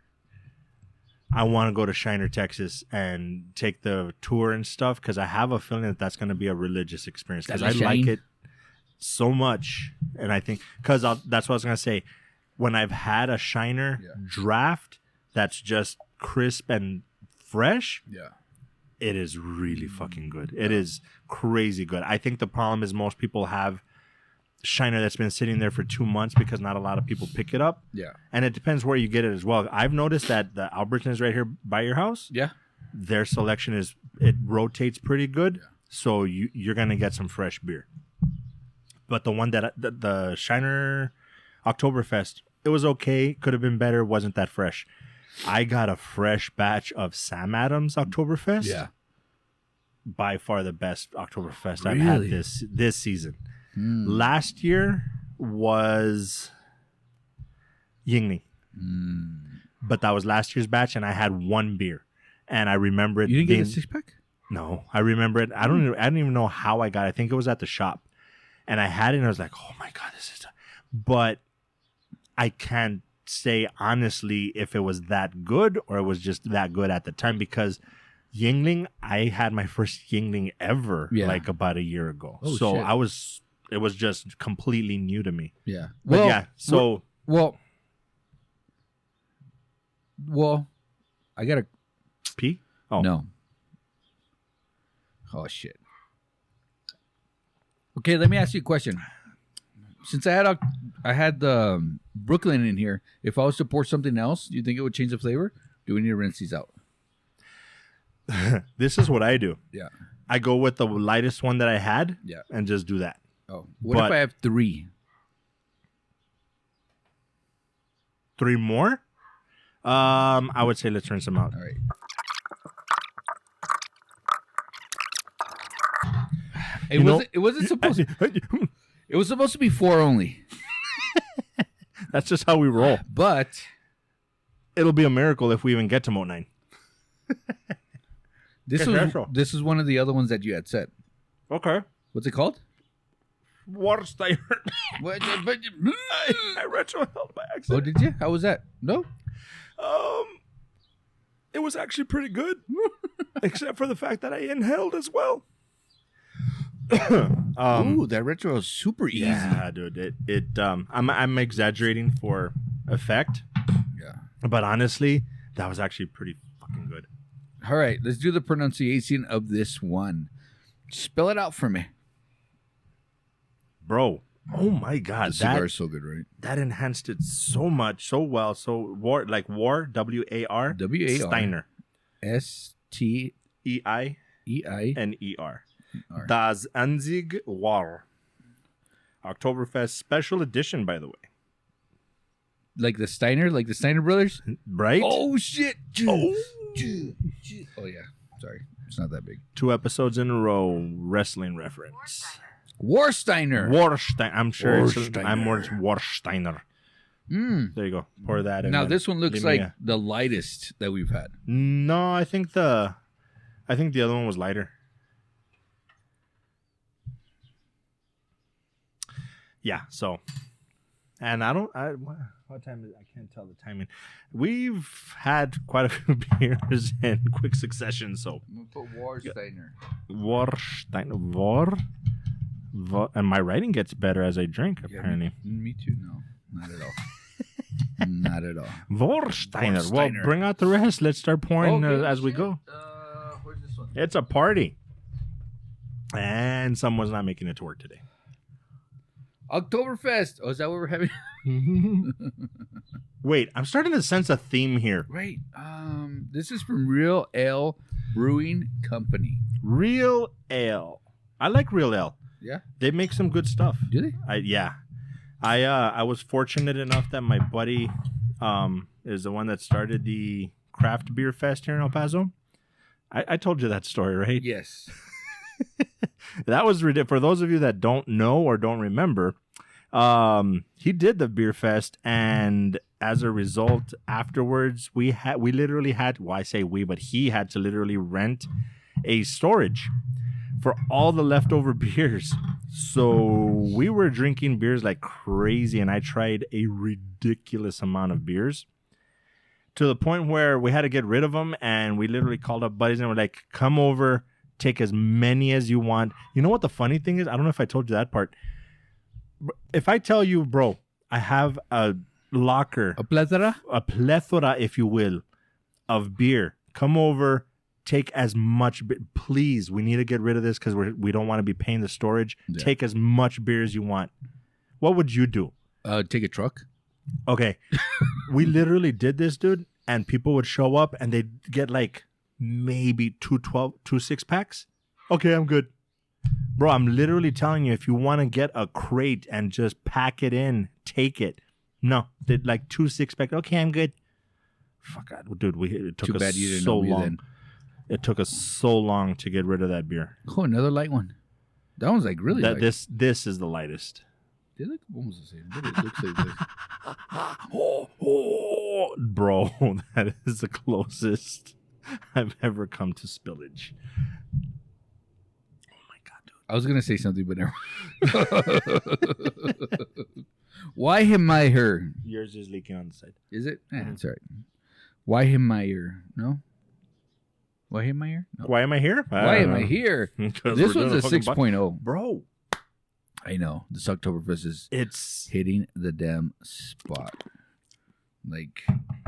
I want to go to Shiner, Texas, and take the tour and stuff because I have a feeling that that's going to be a religious experience because I like it so much. And I think because that's what I was going to say. When I've had a Shiner draft that's just crisp and fresh, it is really fucking good. It is crazy good. I think the problem is most people have Shiner that's been sitting there for 2 months because not a lot of people pick it up. Yeah. And it depends where you get it as well. I've noticed that the Albertsons right here by your house, their selection it rotates pretty good. Yeah. So you're going to get some fresh beer. But the one that the Shiner Oktoberfest, it was okay. Could have been better. Wasn't that fresh. I got a fresh batch of Sam Adams Oktoberfest. Yeah. By far the best Oktoberfest I've had this season. Last year was Yeungling. But that was last year's batch, and I had one beer. And I remember it. You didn't get a 6-pack? No. I remember it. I don't even know how I got it. I think it was at the shop. And I had it, and I was like, oh my God, this is... But I can't say honestly if it was that good or it was just that good at the time because Yeungling, I had my first Yeungling ever like about a year ago. Oh, so shit. It was just completely new to me. Yeah. But yeah, so well, I got a pee? Oh. No. Oh shit. Okay, let me ask you a question. Since I had the Brooklyn in here, if I was to pour something else, do you think it would change the flavor? Do we need to rinse these out? This is what I do. Yeah. I go with the lightest one that I had and just do that. Oh. What if I have 3? 3 more? I would say let's rinse them out. All right. It wasn't supposed to... It was supposed to be 4 only. That's just how we roll. But it'll be a miracle if we even get to Moat 9. This is one of the other ones that you had said. Okay. What's it called? Warsteiner. I retroheld by accident. Oh, did you? How was that? No? It was actually pretty good. Except for the fact that I inhaled as well. Ooh, that retro is super easy. Yeah, dude. I'm exaggerating for effect. Yeah. But honestly, that was actually pretty fucking good. All right, let's do the pronunciation of this one. Spell it out for me. Bro. Oh my God. The cigar is so good, right? That enhanced it so much, so well. So War, W-A-R. W-A-R. Steiner. S-T-E-I. N-E-R. Das Anzig War. Oktoberfest special edition, by the way. Like the Steiner brothers? Right? Oh, shit. Oh, yeah. Sorry. It's not that big. 2 episodes in a row, wrestling reference. Warsteiner. I'm sure Warsteiner. I'm more Warsteiner. There you go. Pour that in. Now this one looks like a... the lightest that we've had. No, I think the other one was lighter. Yeah, so, and what time is it? I can't tell the timing. We've had quite a few beers in quick succession, so. I'm going to put Warsteiner. Warsteiner. And my writing gets better as I drink, apparently. Yeah, me too. No, not at all. Not at all. Warsteiner. Well, bring out the rest. Let's start pouring as we go. Where's this one? It's a party. And someone's not making it to work today. Oktoberfest. Oh, is that what we're having? Wait, I'm starting to sense a theme here. Right. This is from Real Ale Brewing Company. Real Ale. I like Real Ale. Yeah. They make some good stuff. Do they? I was fortunate enough that my buddy is the one that started the craft beer fest here in El Paso. I told you that story, right? Yes. That was ridiculous. For those of you that don't know or don't remember, he did the beer fest, and as a result, afterwards, we literally had, well, I say we, but he had to literally rent a storage for all the leftover beers. So we were drinking beers like crazy, and I tried a ridiculous amount of beers to the point where we had to get rid of them, and we literally called up buddies and we're like, come over, take as many as you want. You know what the funny thing is? I don't know if I told you that part. If I tell you, bro, I have a locker, a plethora, if you will, of beer. Come over, take as much. Please, we need to get rid of this because we don't want to be paying the storage. Yeah. Take as much beer as you want. What would you do? Take a truck. Okay, we literally did this, dude, and people would show up and they'd get like maybe 2 6-packs. Okay, I'm good. Bro, I'm literally telling you, if you want to get a crate and just pack it in, take it. No, did like 2 6-pack. Okay, I'm good. Fuck, dude, it took us so long. It took us so long to get rid of that beer. Oh, another light one. That one's like really light. This is the lightest. They look almost the same. But it looks like this. Bro, that is the closest I've ever come to spillage. Oh my god, dude. I was gonna say something, but never. Weinhenstephaner. Yours is leaking on the side. Is it? That's all right. Weinhenstephaner. No. Weinhenstephaner? No. Why am I here? Why am I here? This one's a 6.0. Bro. I know. This Oktoberfest is hitting the damn spot. Like,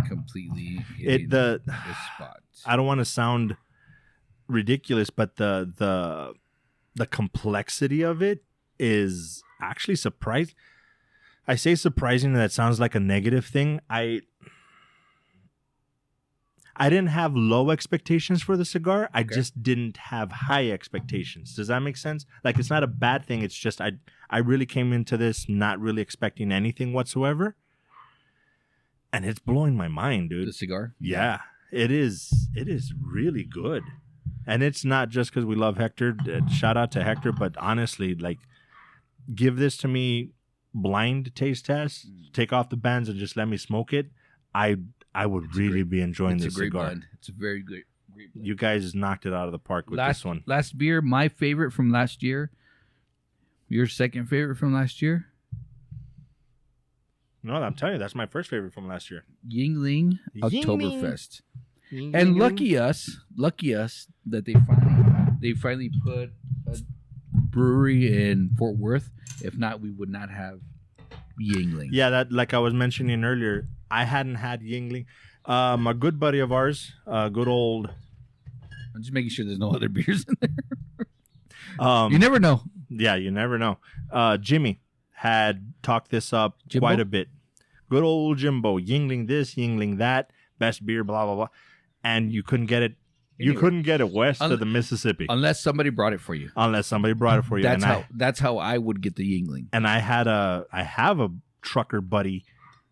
completely hitting the spot. I don't want to sound ridiculous, but the complexity of it is actually surprising. I say surprising, that sounds like a negative thing. I didn't have low expectations for the cigar. I just didn't have high expectations. Does that make sense? Like, it's not a bad thing. It's just I really came into this not really expecting anything whatsoever. And it's blowing my mind, dude. The cigar? Yeah. It is really good. And it's not just because we love Hector. Shout out to Hector. But honestly, like, give this to me blind taste test. Take off the bands and just let me smoke it. I would really be enjoying this cigar. Blend. It's a very great blend. You guys knocked it out of the park with this one. Last beer, my favorite from last year. Your second favorite from last year? No, I'm telling you, that's my first favorite from last year. Yeungling Oktoberfest. Yeungling. And lucky us that they finally put a brewery in Fort Worth. If not, we would not have Yeungling. Yeah, that, like I was mentioning earlier, I hadn't had Yeungling. A good buddy of ours, good old. I'm just making sure there's no other beers in there. You never know. Yeah, you never know. Jimmy had talked this up quite a bit. Good old Jimbo, Yeungling this, Yeungling that, best beer, blah blah blah, and you couldn't get it. You couldn't get it west of the Mississippi unless somebody brought it for you. That's how I would get the Yeungling. And I have a trucker buddy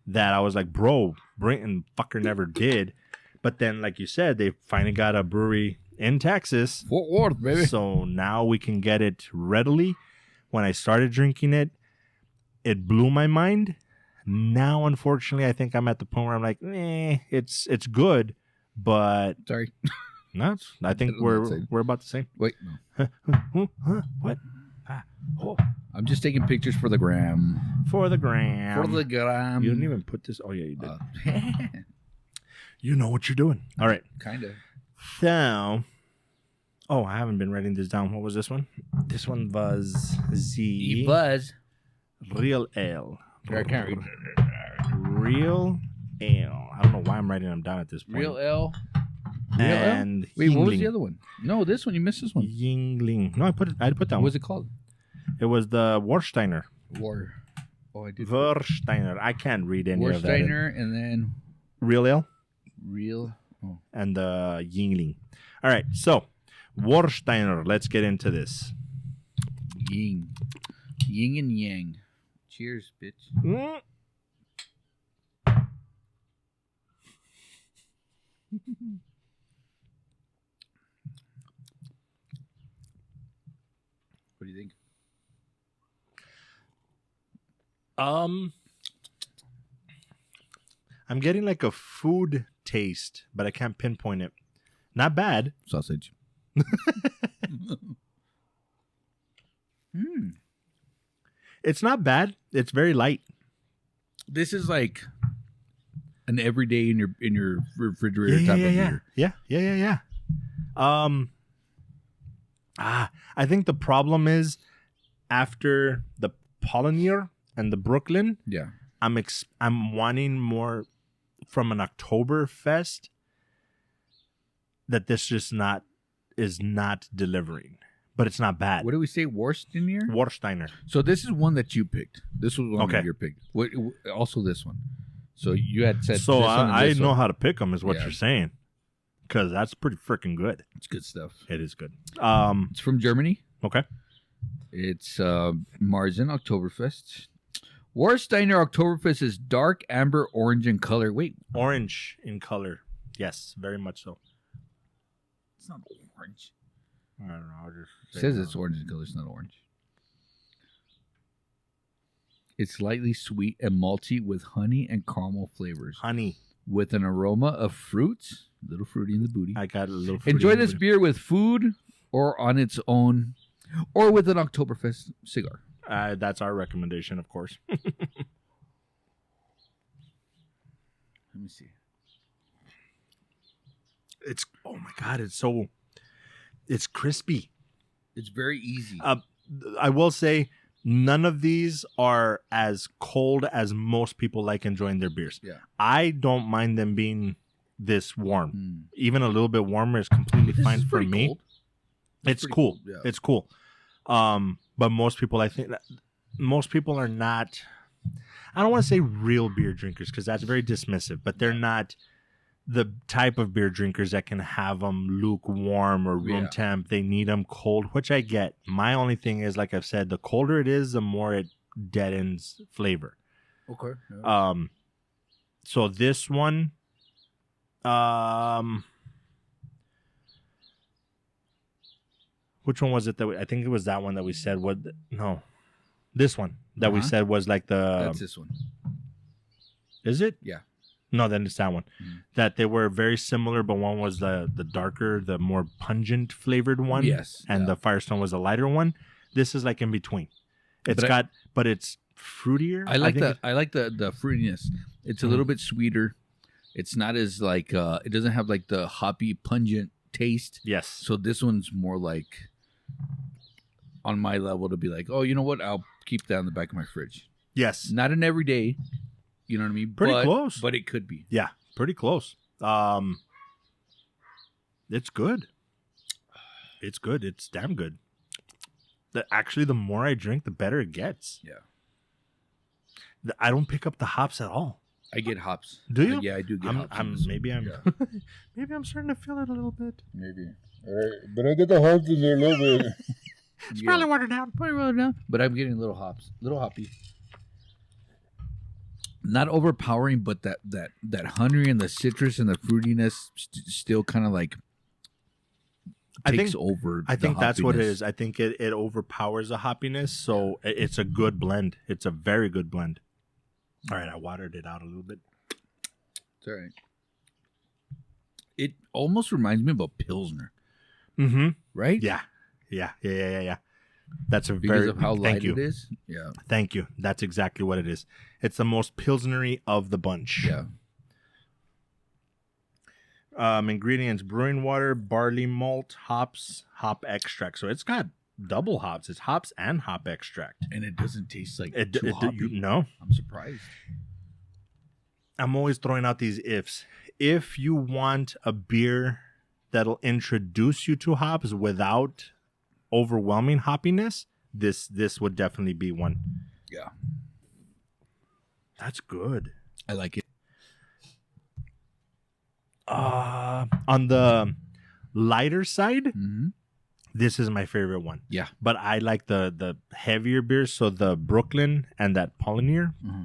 that I was like, bro, Brinton fucker never did. But then, like you said, they finally got a brewery in Texas. Fort Worth, baby. So now we can get it readily. When I started drinking it, it blew my mind. Now, unfortunately, I think I'm at the point where I'm like, it's good, but Sorry. no, I think we're about the same. Wait, no. What? I'm just taking pictures for the gram. For the gram. For the gram. You didn't even put this. Oh yeah, you did. You know what you're doing. All right. Kind of. So, I haven't been writing this down. What was this one? This one was the Buzz. Real Ale. I can't read. Real Ale. I don't know why I'm writing them down at this point. Real Ale. And Wait, what was Yeungling. the other one? No, this one. You missed this one. Yeungling. No, I put that What one. was it called? It was the Warsteiner. Oh, I did. Warsteiner. I can't read any of that. Warsteiner and then Real Ale Real. Oh. and the Yeungling. All right, so Warsteiner. Let's get into this. Yin and yang. Cheers, bitch. Mm. What do you think? I'm getting like a food taste, but I can't pinpoint it. Not bad. Sausage. It's not bad. It's very light. This is like an everyday in your refrigerator type of beer. Yeah. I think the problem is after the Paulaner and the Brooklyn, Yeah. I'm wanting more from an Oktoberfest that this just is not delivering. But it's not bad. What do we say? Warsteiner? Warsteiner. So this is one that you picked. This was one Okay. that you picked. Also this one. So you had said So this one and I this know one. how to pick them is what Yeah. you're saying. Because that's pretty freaking good. It's good stuff. It is good. It's from Germany. Okay. It's Marzen Oktoberfest. Warsteiner Oktoberfest is dark amber orange in color. Wait, Orange in color. Yes, very much so. it's not orange. I don't know. I'll just It says it's orange in color. It's not orange. It's slightly sweet and malty with honey and caramel flavors. honey. With an aroma of fruits. A little fruity in the booty. I got a little. fruity Enjoy in this it. beer with food or on its own or with an Oktoberfest cigar. That's our recommendation, of course. Let me see. It's oh my god! It's crispy. It's very easy. I will say none of these are as cold as most people like enjoying their beers. Yeah. I don't mind them being this warm. Mm. Even a little bit warmer is completely This fine is for pretty me. cold. It's pretty cool. cold, yeah. It's cool. But most people, I think, most people are not. I don't want to say real beer drinkers because that's very dismissive. But they're not the type of beer drinkers that can have them lukewarm or room Yeah. temp. They need them cold, which I get. My only thing is, like I've said, the colder it is, the more it deadens flavor. Okay. So this one, which one was it that I think it was that one that we said this one that we Uh-huh. said was like That's this one. is it? Yeah. No, then it's that one. Mhm. That they were very similar, but one was the darker, the more pungent flavored one. Yes. And yeah. the Firestone was the lighter one. This is like in between. It's But but it's fruitier. I like think the fruitiness. It's a little bit sweeter. It's not as like it doesn't have like the hoppy pungent taste. Yes. So this one's more like on my level to be like, oh, you know what? I'll keep that in the back of my fridge. Yes. Not an everyday, you know what I mean? Pretty close. But it could be. Yeah, pretty close. It's good. It's good. It's damn good. Actually, the more I drink, the better it gets. Yeah. I don't pick up the hops at all. I get hops. Do you? Yeah, I do get hops. Maybe I'm Yeah. maybe I'm starting to feel it a little bit. Maybe. But I get the hops in there a little bit. It's probably watered down. But I'm getting little hops, little hoppy. Not overpowering, but that honey and the citrus and the fruitiness still kind of like takes over. I think that's what it hoppiness. is. I think it overpowers the hoppiness, so it's a good blend. It's a very good blend. All right, I watered it out a little bit. It's all right. It almost reminds me of a Pilsner. Mm-hmm. Right? Yeah. That's a Because very of how light thank you. it is. Yeah. Thank you. That's exactly what it is. It's the most pilsnery of the bunch. Yeah. Ingredients: brewing water, barley malt, hops, hop extract. So it's got double hops. It's hops and hop extract. And it doesn't taste like Too hoppy. No. I'm surprised. I'm always throwing out these ifs. If you want a beer that'll introduce you to hops without overwhelming hoppiness, this would definitely be one. Yeah. That's good. I like it. On the lighter side, Mm-hmm. this is my favorite one. Yeah. But I like the heavier beers, so the Brooklyn and that Paulaner. Mm-hmm.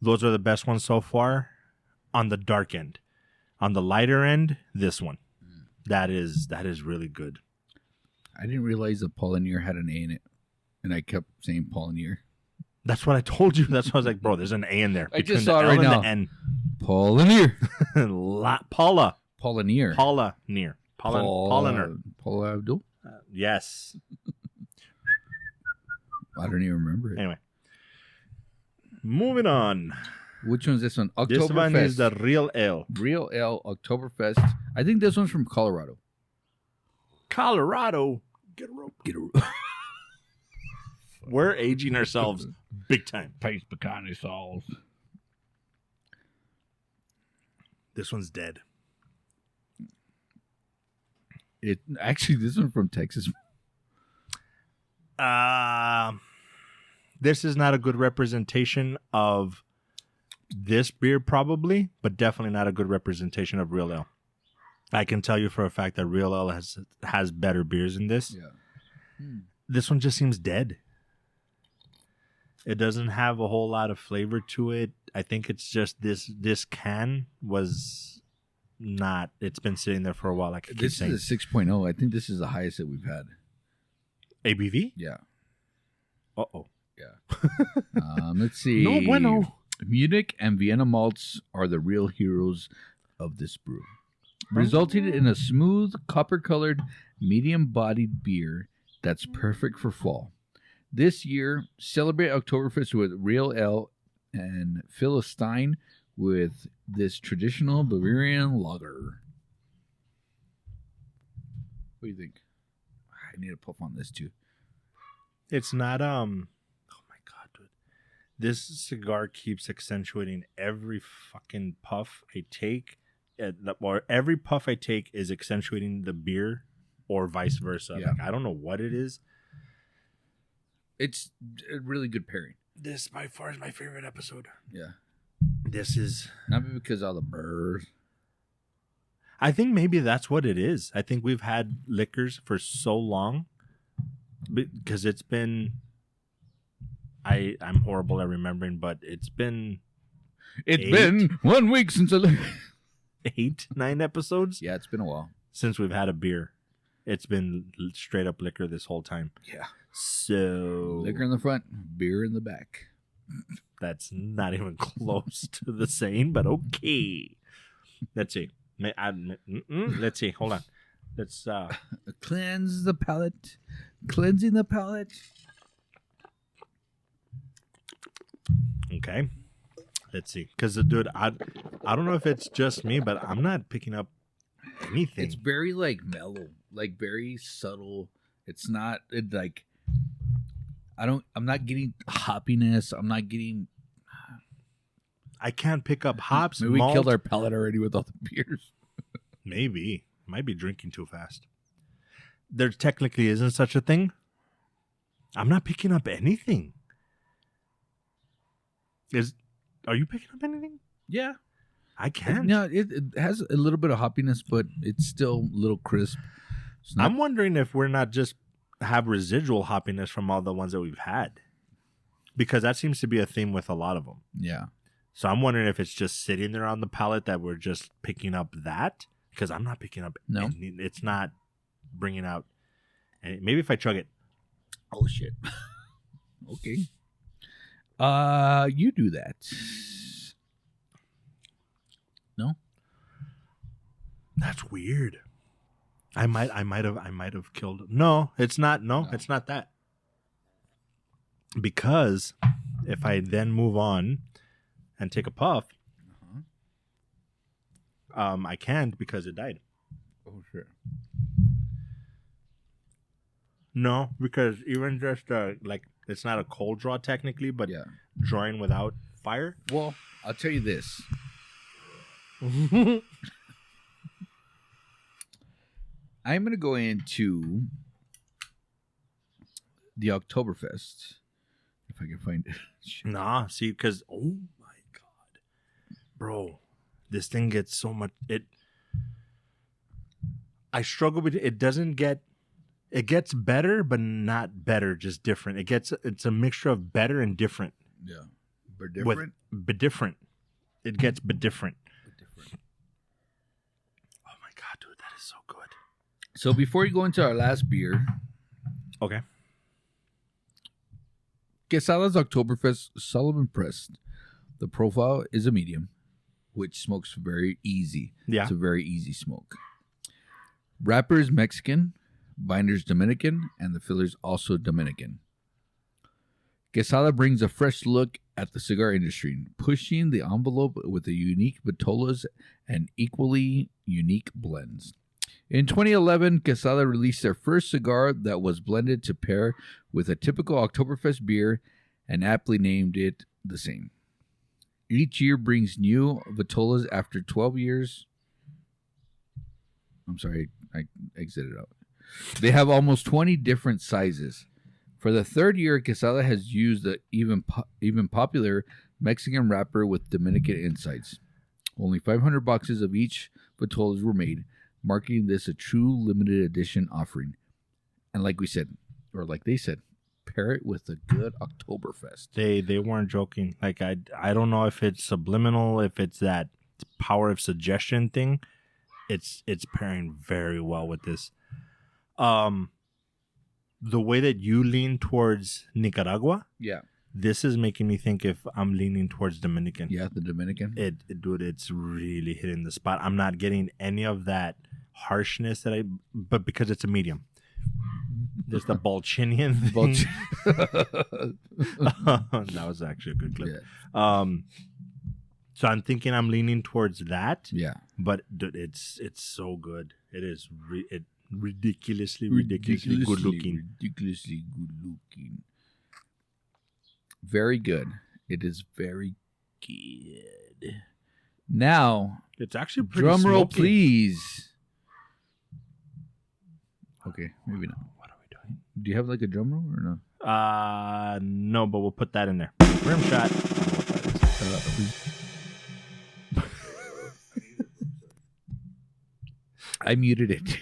Those are the best ones so far on the dark end. On the lighter end, this one. That is really good. I didn't realize the Paulaner had an A in it. And I kept saying Paulaner. That's what I told you. That's why I was like, bro, there's an A in there. I just the saw it L right and now. the N. Paulaner. Paula. Paulaner. Paulaner. Paulaner. Paula Abdul? Yes. I don't even remember it. Anyway. Moving on. Which one's this one? This one is Oktoberfest. the Real Ale. Real Ale Oktoberfest. I think this one's from Colorado. Colorado. Get a rope. Get a We're aging ourselves big time. Pace Pecani sauce. This one's dead. It actually, this one from Texas. This is not a good representation of this beer, probably, but definitely not a good representation of Real Ale. I can tell you for a fact that Real Ale has better beers than this. Yeah. This one just seems dead. It doesn't have a whole lot of flavor to it. I think it's just this can was not. It's been sitting there for a while. Like I keep This saying. is a 6.0. I think this is the highest that we've had. ABV. Yeah. Uh-oh. Yeah. Let's see. No bueno. Munich and Vienna malts are the real heroes of this brew, resulting in a smooth, copper-colored, medium-bodied beer that's perfect for fall. This year, celebrate Oktoberfest with Real Ale and Firestone with this traditional Bavarian lager. What do you think? I need to puff on this too. It's not oh my god, dude. This cigar keeps accentuating every fucking puff I take. Or every puff I take is accentuating the beer or vice versa. Yeah. Like, I don't know what it is. It's a really good pairing. This by far is my favorite episode. Yeah. This is Not because all the burrs. I think maybe that's what it is. I think we've had liquors for so long because it's been I'm horrible at remembering, but it's been It's been 1 week since I 8-9 episodes Yeah, it's been a while. since we've had a beer. It's been straight up liquor this whole time. Yeah. So Liquor in the front, beer in the back. that's not even close to the same, but okay. Let's see. Let's see. Hold on. Let's Cleanse the palate. Cleansing the palate. okay. Let's see. Because dude, I don't know if it's just me, but I'm not picking up anything. It's very like mellow, like very subtle. It's not like I'm not getting hoppiness. I'm not getting. I can't pick up hops. Maybe we malt. killed our palate already with all the beers. Maybe. Might be drinking too fast. There technically isn't such a thing. I'm not picking up anything. Are you picking up anything? Yeah. I can't. No, it has a little bit of hoppiness, but it's still a little crisp. It's not, I'm wondering if we're not just have residual hoppiness from all the ones that we've had. Because that seems to be a theme with a lot of them. yeah. So I'm wondering if it's just sitting there on the palate that we're just picking up that. Because I'm not picking up No. any, it's not bringing out. And maybe if I chug it. Oh shit. Okay. You do that. No? That's weird. I might have killed. No, it's not. No, it's not that. Because if I then move on and take a puff, I can't because it died. Oh shit. No, because even just like it's not a cold draw technically, but drawing without fire. Well, I'll tell you this. I'm going to go into the Oktoberfest. If I can find it. Nah, see, because, oh my God. Bro, this thing gets so much. I struggle with it. It doesn't get. It gets better, but not better, just different. It's a mixture of better and different. Yeah. But different? But different. It gets but different. Oh my God, dude, that is so good. So before you go into our last beer. Okay. Quesada's Oktoberfest Sullivan Pressed. The profile is a medium, which smokes very easy. Yeah. It's a very easy smoke. Wrapper is Mexican. Binder's Dominican, and the filler's also Dominican. Quesada brings a fresh look at the cigar industry, pushing the envelope with the unique vitolas and equally unique blends. In 2011, Quesada released their first cigar that was blended to pair with a typical Oktoberfest beer and aptly named it the same. Each year brings new vitolas after 12 years. I'm sorry, I exited out. They have almost 20 different sizes. For the third year, Quesada has used the even popular Mexican wrapper with Dominican insides. Only 500 boxes of each vitolas were made, marking this a true limited edition offering. And like we said, or like they said, pair it with a good Oktoberfest. They weren't joking. Like I don't know if it's subliminal, if it's that power of suggestion thing. It's pairing very well with this. The way that you lean towards Nicaragua, this is making me think if I'm leaning towards Dominican. Yeah, the Dominican. Dude, it's really hitting the spot. I'm not getting any of that harshness but because it's a medium. There's the Balchinian thing. That was actually a good clip. Yeah. So I'm thinking I'm leaning towards that. Yeah. But dude, it's so good. It is ridiculously good looking. Ridiculously good looking. Very good. It is very good. Now, it's actually pretty drum roll, smoky. please. Okay, maybe not. What are we doing? Do you have like a drum roll or no? No, but we'll put that in there. Rim shot. I muted it.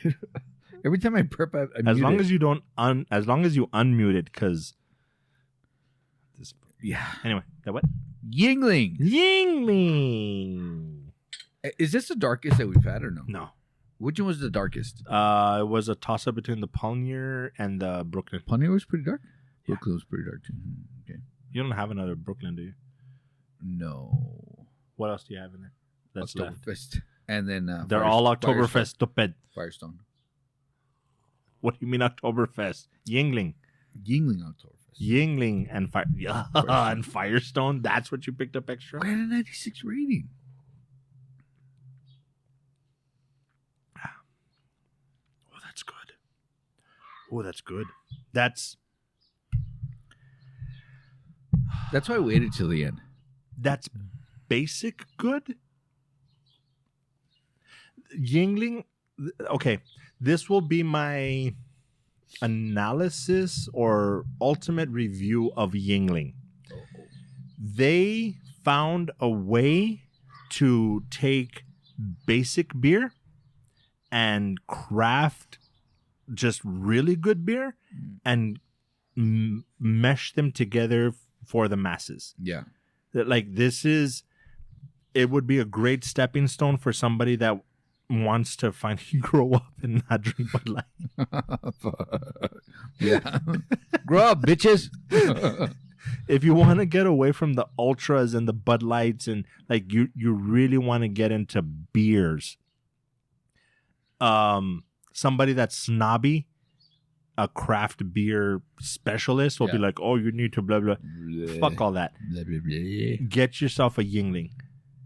Every time I burp, I mute as long it. as you don't as long as you unmute it, because this. Yeah. Anyway, that what? Yeungling. Is this the darkest that we've had or no? No. Which one was the darkest? It was a toss up between the Paulaner and the Brooklyn. Paulaner was pretty dark. Yeah. Brooklyn was pretty dark too. Okay. You don't have another Brooklyn, do you? No. What else do you have in there? That's left. Oktoberfest. And then they're all Oktoberfest stupid. Firestone. What do you mean Oktoberfest? Yeungling Oktoberfest. Yeungling and and Firestone. That's what you picked up extra. Why had a 96 rating? Oh, that's good. Oh, that's good. That's why I waited till the end. That's basic good. Yeungling. Okay, this will be my analysis or ultimate review of Yeungling. They found a way to take basic beer and craft just really good beer and mesh them together for the masses. Yeah. Like it would be a great stepping stone for somebody that wants to finally grow up and not drink Bud Light. Yeah. Grow up, bitches. If you want to get away from the ultras and the Bud Lights and like you really want to get into beers, somebody that's snobby, a craft beer specialist will be like, oh, you need to blah blah. Fuck all that. Blah, blah, blah. Get yourself a Yeungling.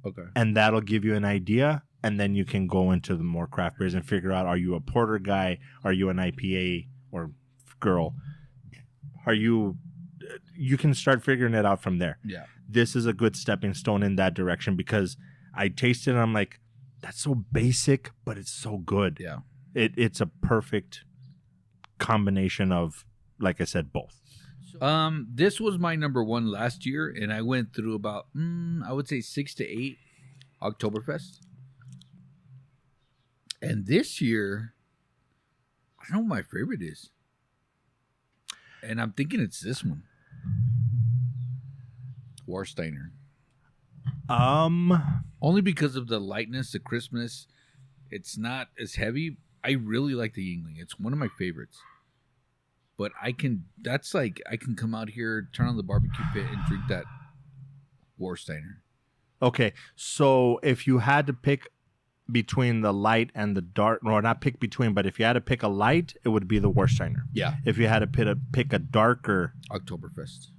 Okay. And that'll give you an idea, and then you can go into the more craft beers and figure out, are you a porter guy? Are you an IPA or girl? Are you can start figuring it out from there. Yeah. This is a good stepping stone in that direction because I tasted it and I'm like, that's so basic, but it's so good. Yeah. It's a perfect combination of, like I said, both. This was my number one last year, and I went through about, I would say 6 to 8 Oktoberfest. And this year, I don't know what my favorite is. And I'm thinking it's this one. Warsteiner. Only because of the lightness, the crispness. It's not as heavy. I really like the Yeungling. It's one of my favorites. But I can come out here, turn on the barbecue pit, and drink that Warsteiner. Okay, so if you had to pick between the light and the dark, or not pick between, but if you had to pick a light, it would be the Warsteiner. Yeah. If you had to pick a darker, Oktoberfest.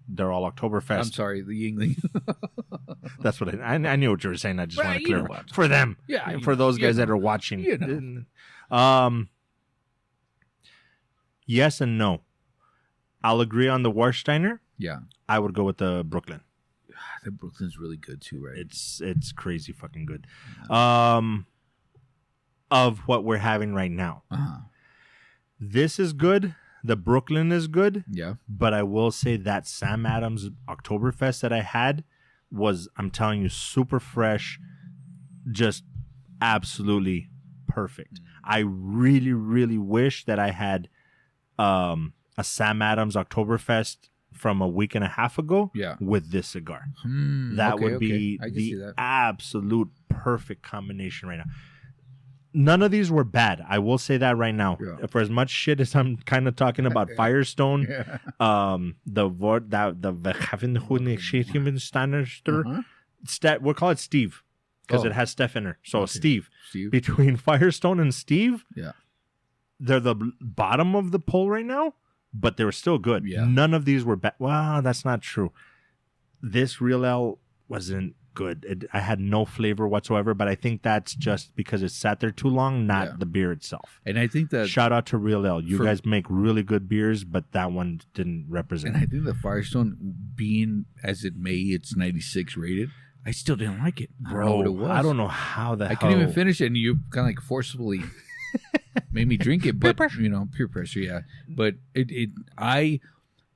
They're all Oktoberfest. I'm sorry, the Yingling. That's what I knew what you were saying. I just want to clear what? for them. Yeah, for those guys that are watching. Yes and no. I'll agree on the Warsteiner. Yeah. I would go with the Brooklyn. The Brooklyn's really good too, right? It's crazy fucking good. Of what we're having right now. Uh-huh. This is good. The Brooklyn is good. Yeah. But I will say that Sam Adams Oktoberfest that I had was, I'm telling you, super fresh. Just absolutely perfect. I really, really wish that I had a Sam Adams Oktoberfest from a week and a half ago with this cigar. That would be the absolute perfect combination right now. None of these were bad. I will say that right now. Yeah. For as much shit as I'm kind of talking about Firestone, we'll call it Steve because it has Steph in her. So Steve. Between Firestone and Steve, they're the bottom of the poll right now, but they were still good. Yeah. None of these were bad. Well, that's not true. This Real Ale wasn't good. I had no flavor whatsoever, but I think that's just because it sat there too long, not the beer itself. And I think that shout out to Real Ale. You guys make really good beers, but that one didn't represent. And I think the Firestone, being as it may, it's 96 rated. I still didn't like it. I don't know what it was. I don't know how the hell. I couldn't even finish it, and you kind of like forcibly made me drink it. But peer pressure, yeah. But I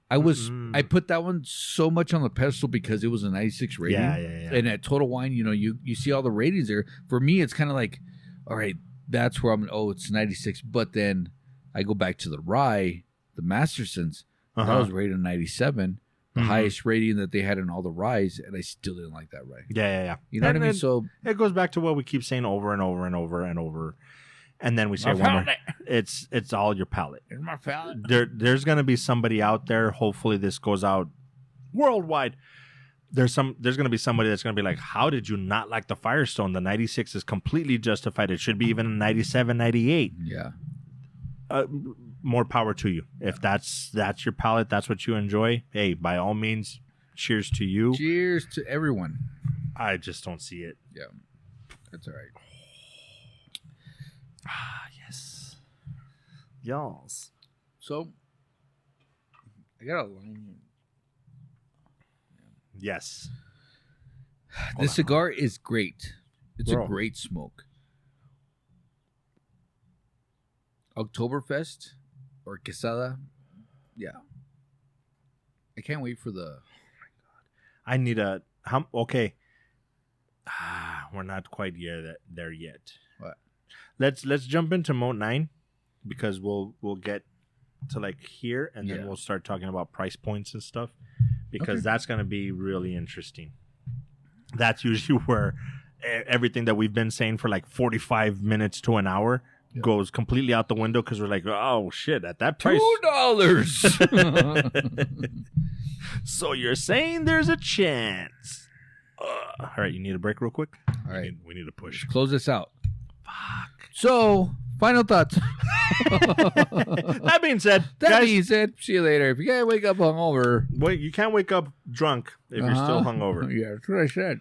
put that one so much on the pedestal because it was a 96 rating. Yeah. And at Total Wine, you see all the ratings there. For me, it's kind of like, all right, that's where it's 96. But then I go back to the rye, the Mastersons. That was rated 97. The highest rating that they had in all the ryes, and I still didn't like that rye. Yeah. You know what I mean? So it goes back to what we keep saying over and over and over and over. And then we say one more. It's all your palate. It's my palate. There's gonna be somebody out there. Hopefully this goes out worldwide. There's gonna be somebody that's gonna be like, how did you not like the Firestone? The 96 is completely justified. It should be even a 97, 98. Yeah. More power to you. If that's your palate, that's what you enjoy. Hey, by all means, cheers to you. Cheers to everyone. I just don't see it. Yeah, that's all right. Yes. Y'alls. So, I got a line here. Yes. This cigar is great. It's a great smoke. Oktoberfest or Quesada. Yeah. I can't wait for the... Oh my God. I need a... Okay. We're not quite there yet. What? Let's jump into Moat 9 because we'll get to like here and then we'll start talking about price points and stuff because that's going to be really interesting. That's usually where everything that we've been saying for like 45 minutes to an hour goes completely out the window because we're like, oh shit, at that price, $2. So you're saying there's a chance? All right, you need a break real quick. All right, we need to push. Close this out. Fuck. So, final thoughts. That being said, guys, see you later. If you can't wake up hungover, wait, you can't wake up drunk if you're still hungover. Yeah, that's what I said.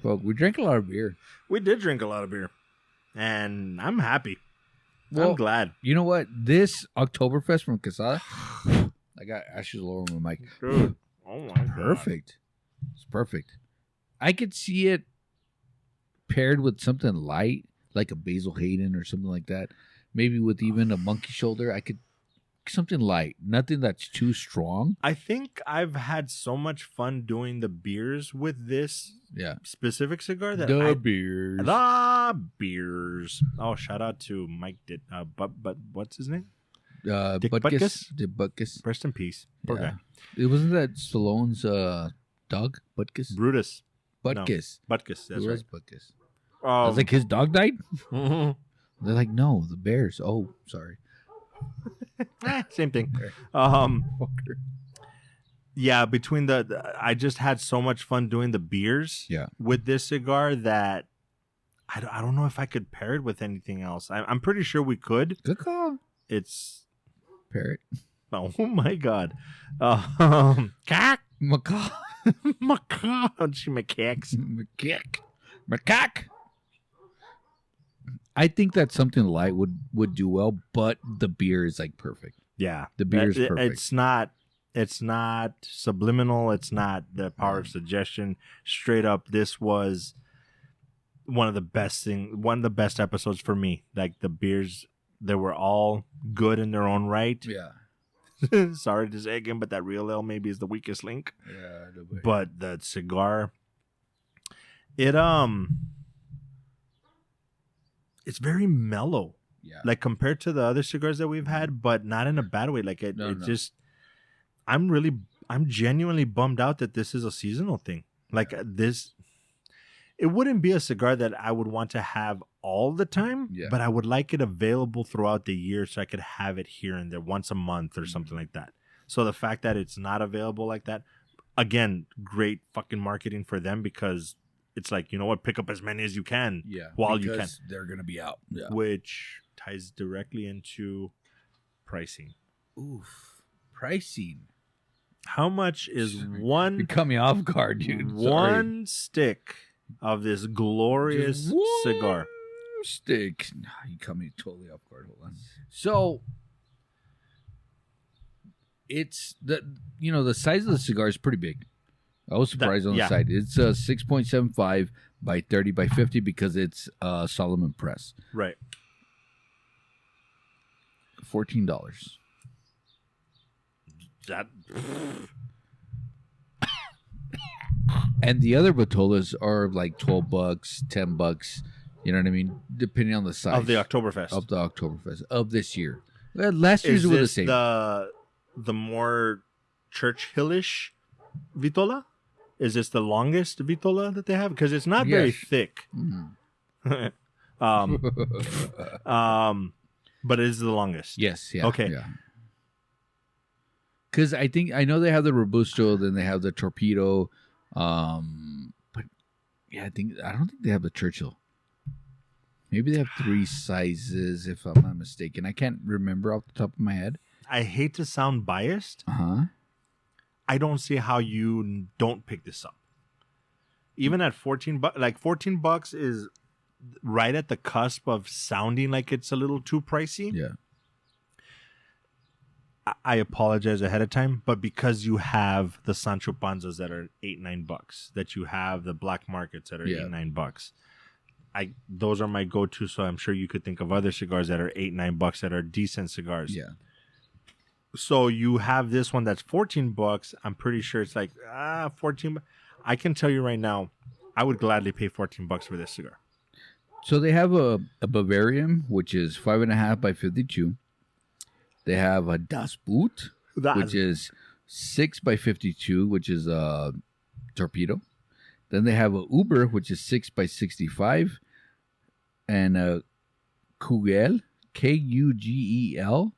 Well, we drank a lot of beer. We did drink a lot of beer, and I'm happy. Well, I'm glad. You know what? This Oktoberfest from Quesada, I got ashes all over my mic. Dude, oh my God. Perfect. It's perfect. I could see it paired with something light, like a Basil Hayden or something like that. Maybe with even a monkey shoulder. I could something light, nothing that's too strong. I think I've had so much fun doing the beers with this specific cigar that The beers. Oh, shout out to Mike. But what's his name? Dick Butkus. Butkus. Rest in peace. Poor guy. It wasn't that Stallone's dog, Butkus. Brutus. Butkus. No, Butkus. That's right. Butkus. I was like, his dog died. Mm-hmm. They're like, no, the bears. Oh, sorry. Same thing. Yeah, between I just had so much fun doing the beers with this cigar that I don't know if I could pair it with anything else. I'm pretty sure we could. Good call. It's parrot. Oh my God. Cack. Macaw. Macaw. She macaques. Macaque. I think that something light would do well, but the beer is like perfect. Yeah. The beer is perfect. It's not subliminal. It's not the power of suggestion. Straight up, this was one of the best episodes for me. Like the beers, they were all good in their own right. Yeah. Sorry to say again, but that real ale maybe is the weakest link. Yeah. But the cigar, it's very mellow. Yeah. Like compared to the other cigars that we've had, but not in a bad way. Like just, I'm genuinely bummed out that this is a seasonal thing. Like this, it wouldn't be a cigar that I would want to have all the time, but I would like it available throughout the year so I could have it here and there once a month or something like that. So the fact that it's not available like that, again, great fucking marketing for them because it's like, you know what, pick up as many as you can while you can. They're going to be out. Yeah. Which ties directly into pricing. Oof. Pricing. How much is one... You caught me off guard, dude. One stick of this glorious cigar. Stick. You caught me totally off guard. Hold on. So... It's the size of the cigar is pretty big. I was surprised on the side. It's 6.75 by 30 by 50 because it's Solomon press. Right. $14. That. And the other Batolas are like $12, $10. You know what I mean? Depending on the size of the Oktoberfest. Of this year. Last year's were the same. The more Churchill-ish Vitola? Is this the longest Vitola that they have? Because it's not very thick. Mm-hmm. But it is the longest. Yes. Yeah. Okay. Yeah. Because I know they have the Robusto, then they have the Torpedo, but yeah, I don't think they have the Churchill. Maybe they have 3 sizes, if I'm not mistaken. I can't remember off the top of my head. I hate to sound biased. I don't see how you don't pick this up. Even at $14, like $14 is right at the cusp of sounding like it's a little too pricey. Yeah. I apologize ahead of time, but because you have the Sancho Panzas that are $8-9, that you have the black markets that are $8-9, those are my go-to. So I'm sure you could think of other cigars that are $8-9 that are decent cigars. Yeah. So you have this one that's $14. I'm pretty sure it's like 14. I can tell you right now, I would gladly pay $14 for this cigar. So they have a Bavarian, which is 5.5 by 52. They have a Das Boot, which is 6 by 52, which is a Torpedo. Then they have a Uber, which is 6x65, and a Kugel, Kugel,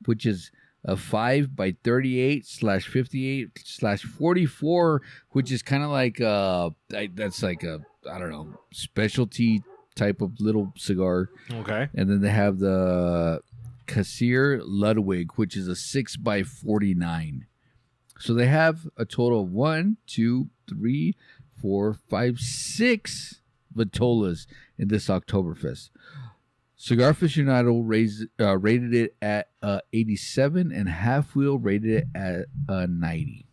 which is a 5x38/58/44, which is kind of like that's like a, I don't know, specialty type of little cigar. Okay. And then they have the Kassir Ludwig, which is a 6x49. So they have a total of 1, 2, 3, 4, 5, 6 Vitolas in this Oktoberfest. Cigar Aficionado rated it at 87, and Half Wheel rated it at 90.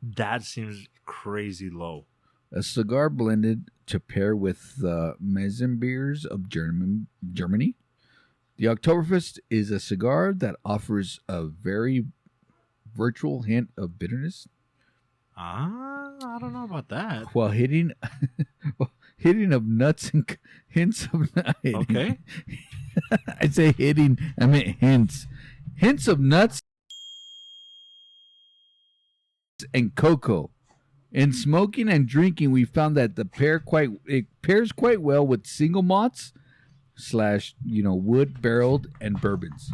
That seems crazy low. A cigar blended to pair with the Meisenbiers of Germany. The Oktoberfest is a cigar that offers a very virtual hint of bitterness. I don't know about that. While hitting of nuts and hints of Okay. I say hitting, I meant hints. Hints of nuts and cocoa. In smoking and drinking, we found that it pairs quite well with single malts / wood barreled and bourbons.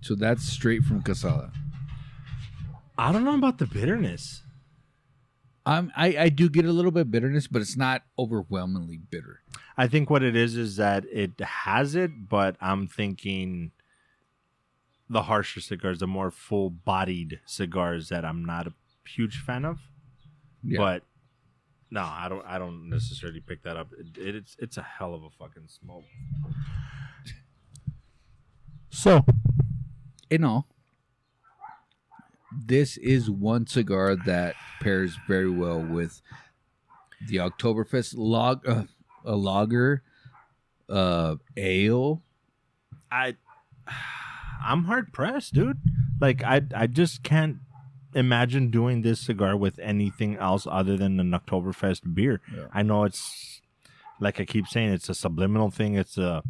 So that's straight from Quesada. I don't know about the bitterness. I do get a little bit of bitterness, but it's not overwhelmingly bitter. I think what it is that it has it, but I'm thinking the harsher cigars, the more full-bodied cigars that I'm not a huge fan of. Yeah. But no, I don't necessarily pick that up. It's a hell of a fucking smoke. So, in all, this is one cigar that pairs very well with the Oktoberfest a lager, ale. I'm hard pressed, dude. Like I just can't imagine doing this cigar with anything else other than an Oktoberfest beer. Yeah. I know it's, like I keep saying, it's a subliminal thing. It's the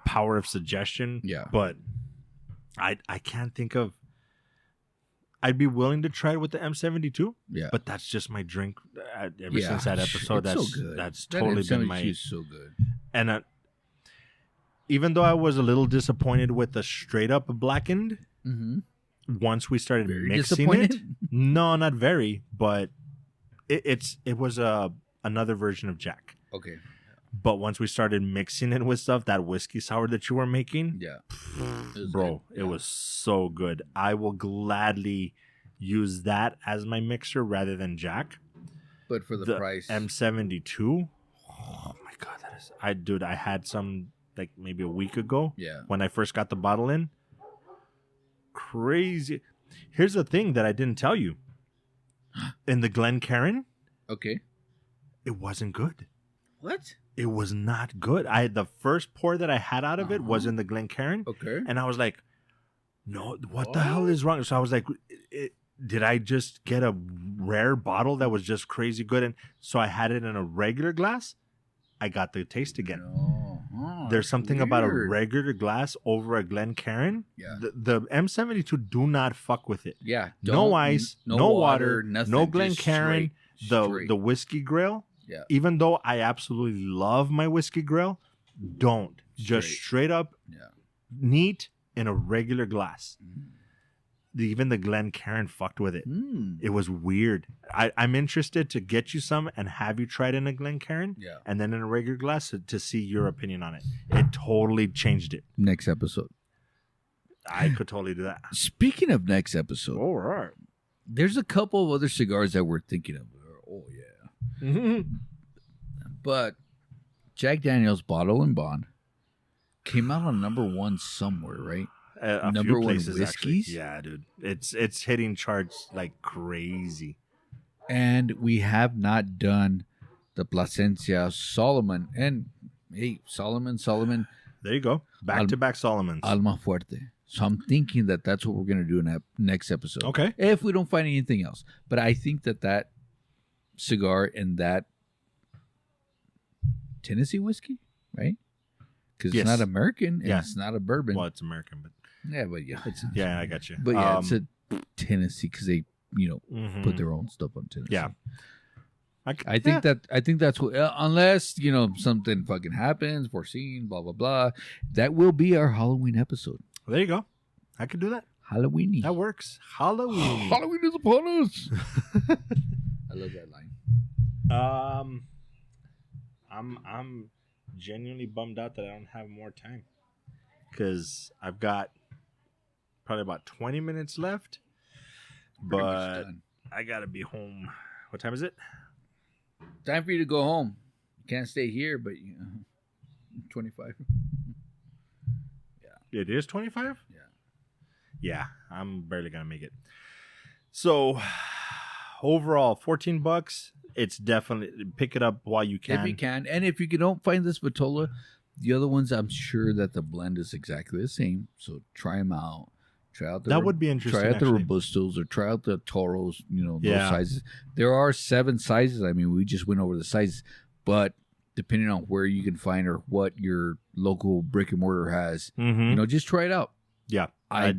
power of suggestion. Yeah. But I can't think of. I'd be willing to try it with the M72. Yeah. But that's just my drink ever since that episode. It's That's so good. that's That totally been M72 my. is so good. And even though I was a little disappointed with the straight up blackened, Mm-hmm. once we started Very mixing it, disappointed? no, not very, but it was another version of Jack. Okay. But once we started mixing it with stuff, that whiskey sour that you were making, Yeah. bro, good. it was so good. I will gladly use that as my mixer rather than Jack. But for the price. M72, oh my god, I had some like maybe a week ago. Yeah. When I first got the bottle in. Crazy. Here's the thing that I didn't tell you. In the Glencairn, Okay. it wasn't good. What? It was not good. The first pour that I had out of it was in the Glencairn, Okay. and I was like, "No, what the hell is wrong?" So I was like, "Did I just get a rare bottle that was just crazy good?" And so I had it in a regular glass. I got the taste again. No. Oh, There's something about a weird. regular glass over a Glencairn. Yeah. The M72 do not fuck with it. Yeah. No ice, no water, nothing. no just Glencairn. straight. The whiskey grill. Yeah. Even though I absolutely love my whiskey grill, don't just straight up Yeah. neat in a regular glass. Mm. Even the Glencairn fucked with it. Mm. It was weird. I'm interested to get you some and have you tried in a Glencairn Yeah. and then in a regular glass to see your opinion on it. It totally changed it. Next episode. I could totally do that. Speaking of next episode, All right. there's a couple of other cigars that we're thinking of. Oh, yeah. But Jack Daniel's Bottle and Bond came out on #1 somewhere, right? A Number few one places, actually. whiskeys? Yeah, dude. It's hitting charts like crazy. And we have not done the Plasencia Solomon. And hey, Solomon, There you go. Back to back Solomons. Alma Fuerte. So I'm thinking that that's what we're going to do in that next episode. Okay. If we don't find anything else. But I think that cigar and that Tennessee whiskey, right? Because Yes. it's not American and Yeah. it's not a bourbon. Well, it's American, but Yeah, but yeah. yeah, I got you. But yeah, it's a Tennessee because they, put mhm. their own stuff on Tennessee. Yeah. I think that's what, unless something fucking happens, foreseen, blah blah blah. That will be our Halloween episode. There you go. I could do that. Halloweeny. That works. Halloween. Halloween is upon us. I love that line. I'm genuinely bummed out that I don't have more time because I've got probably about 20 minutes left, but I gotta be home. What time is it? Time for you to go home. You can't stay here, but 25. Yeah. It is 25? Yeah. Yeah, I'm barely gonna make it. So overall, $14. It's definitely pick it up while you can. If you can. And if you don't find this Vitola, the other ones, I'm sure that the blend is exactly the same. So try them out. Try out that would be interesting. Try out the Robustos or try out the Toros, those sizes. There are 7 sizes. I mean, we just went over the sizes. But depending on where you can find or what your local brick and mortar has, just try it out. Yeah. I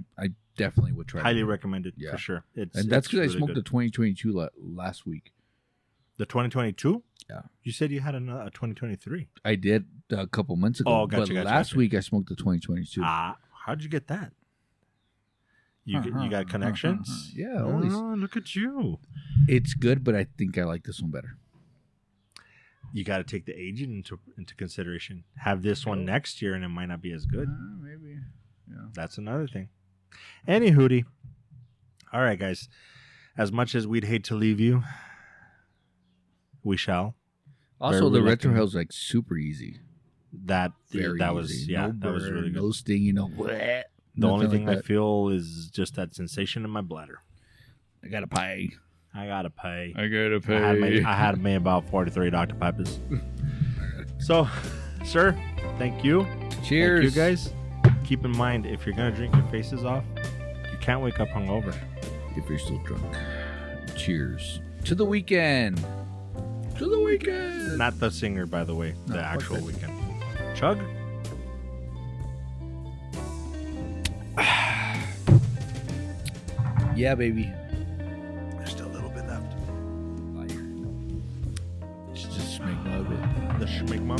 definitely would try it. Highly recommend it, for sure. And that's because I smoked the 2022 last week. The 2022? Yeah. You said you had a 2023. I did a couple months ago. Oh, gotcha. But last week I smoked the 2022. How'd you get that? You got connections? Yeah, always. Oh, look at you. It's good, but I think I like this one better. You got to take the aging into consideration. Have this one next year, and it might not be as good. Maybe. Yeah. That's another thing. Anywho, all right, guys. As much as we'd hate to leave you, we shall. Also, the retro hell's like super easy. That was easy. that was really good. No sting, The only thing I feel is just that sensation in my bladder. I gotta pay. I gotta pay. I gotta pay. I had me about 43 Dr. Pipers. So, sir, thank you. Cheers. Thank you, guys. Keep in mind, if you're gonna drink your faces off, you can't wake up hungover. If you're still drunk. Cheers. To the weekend. To the weekend. Not the singer, by the way. The actual weekend. Chug. Yeah, baby. There's still a little bit left. Just schmegma of it. The schmegma.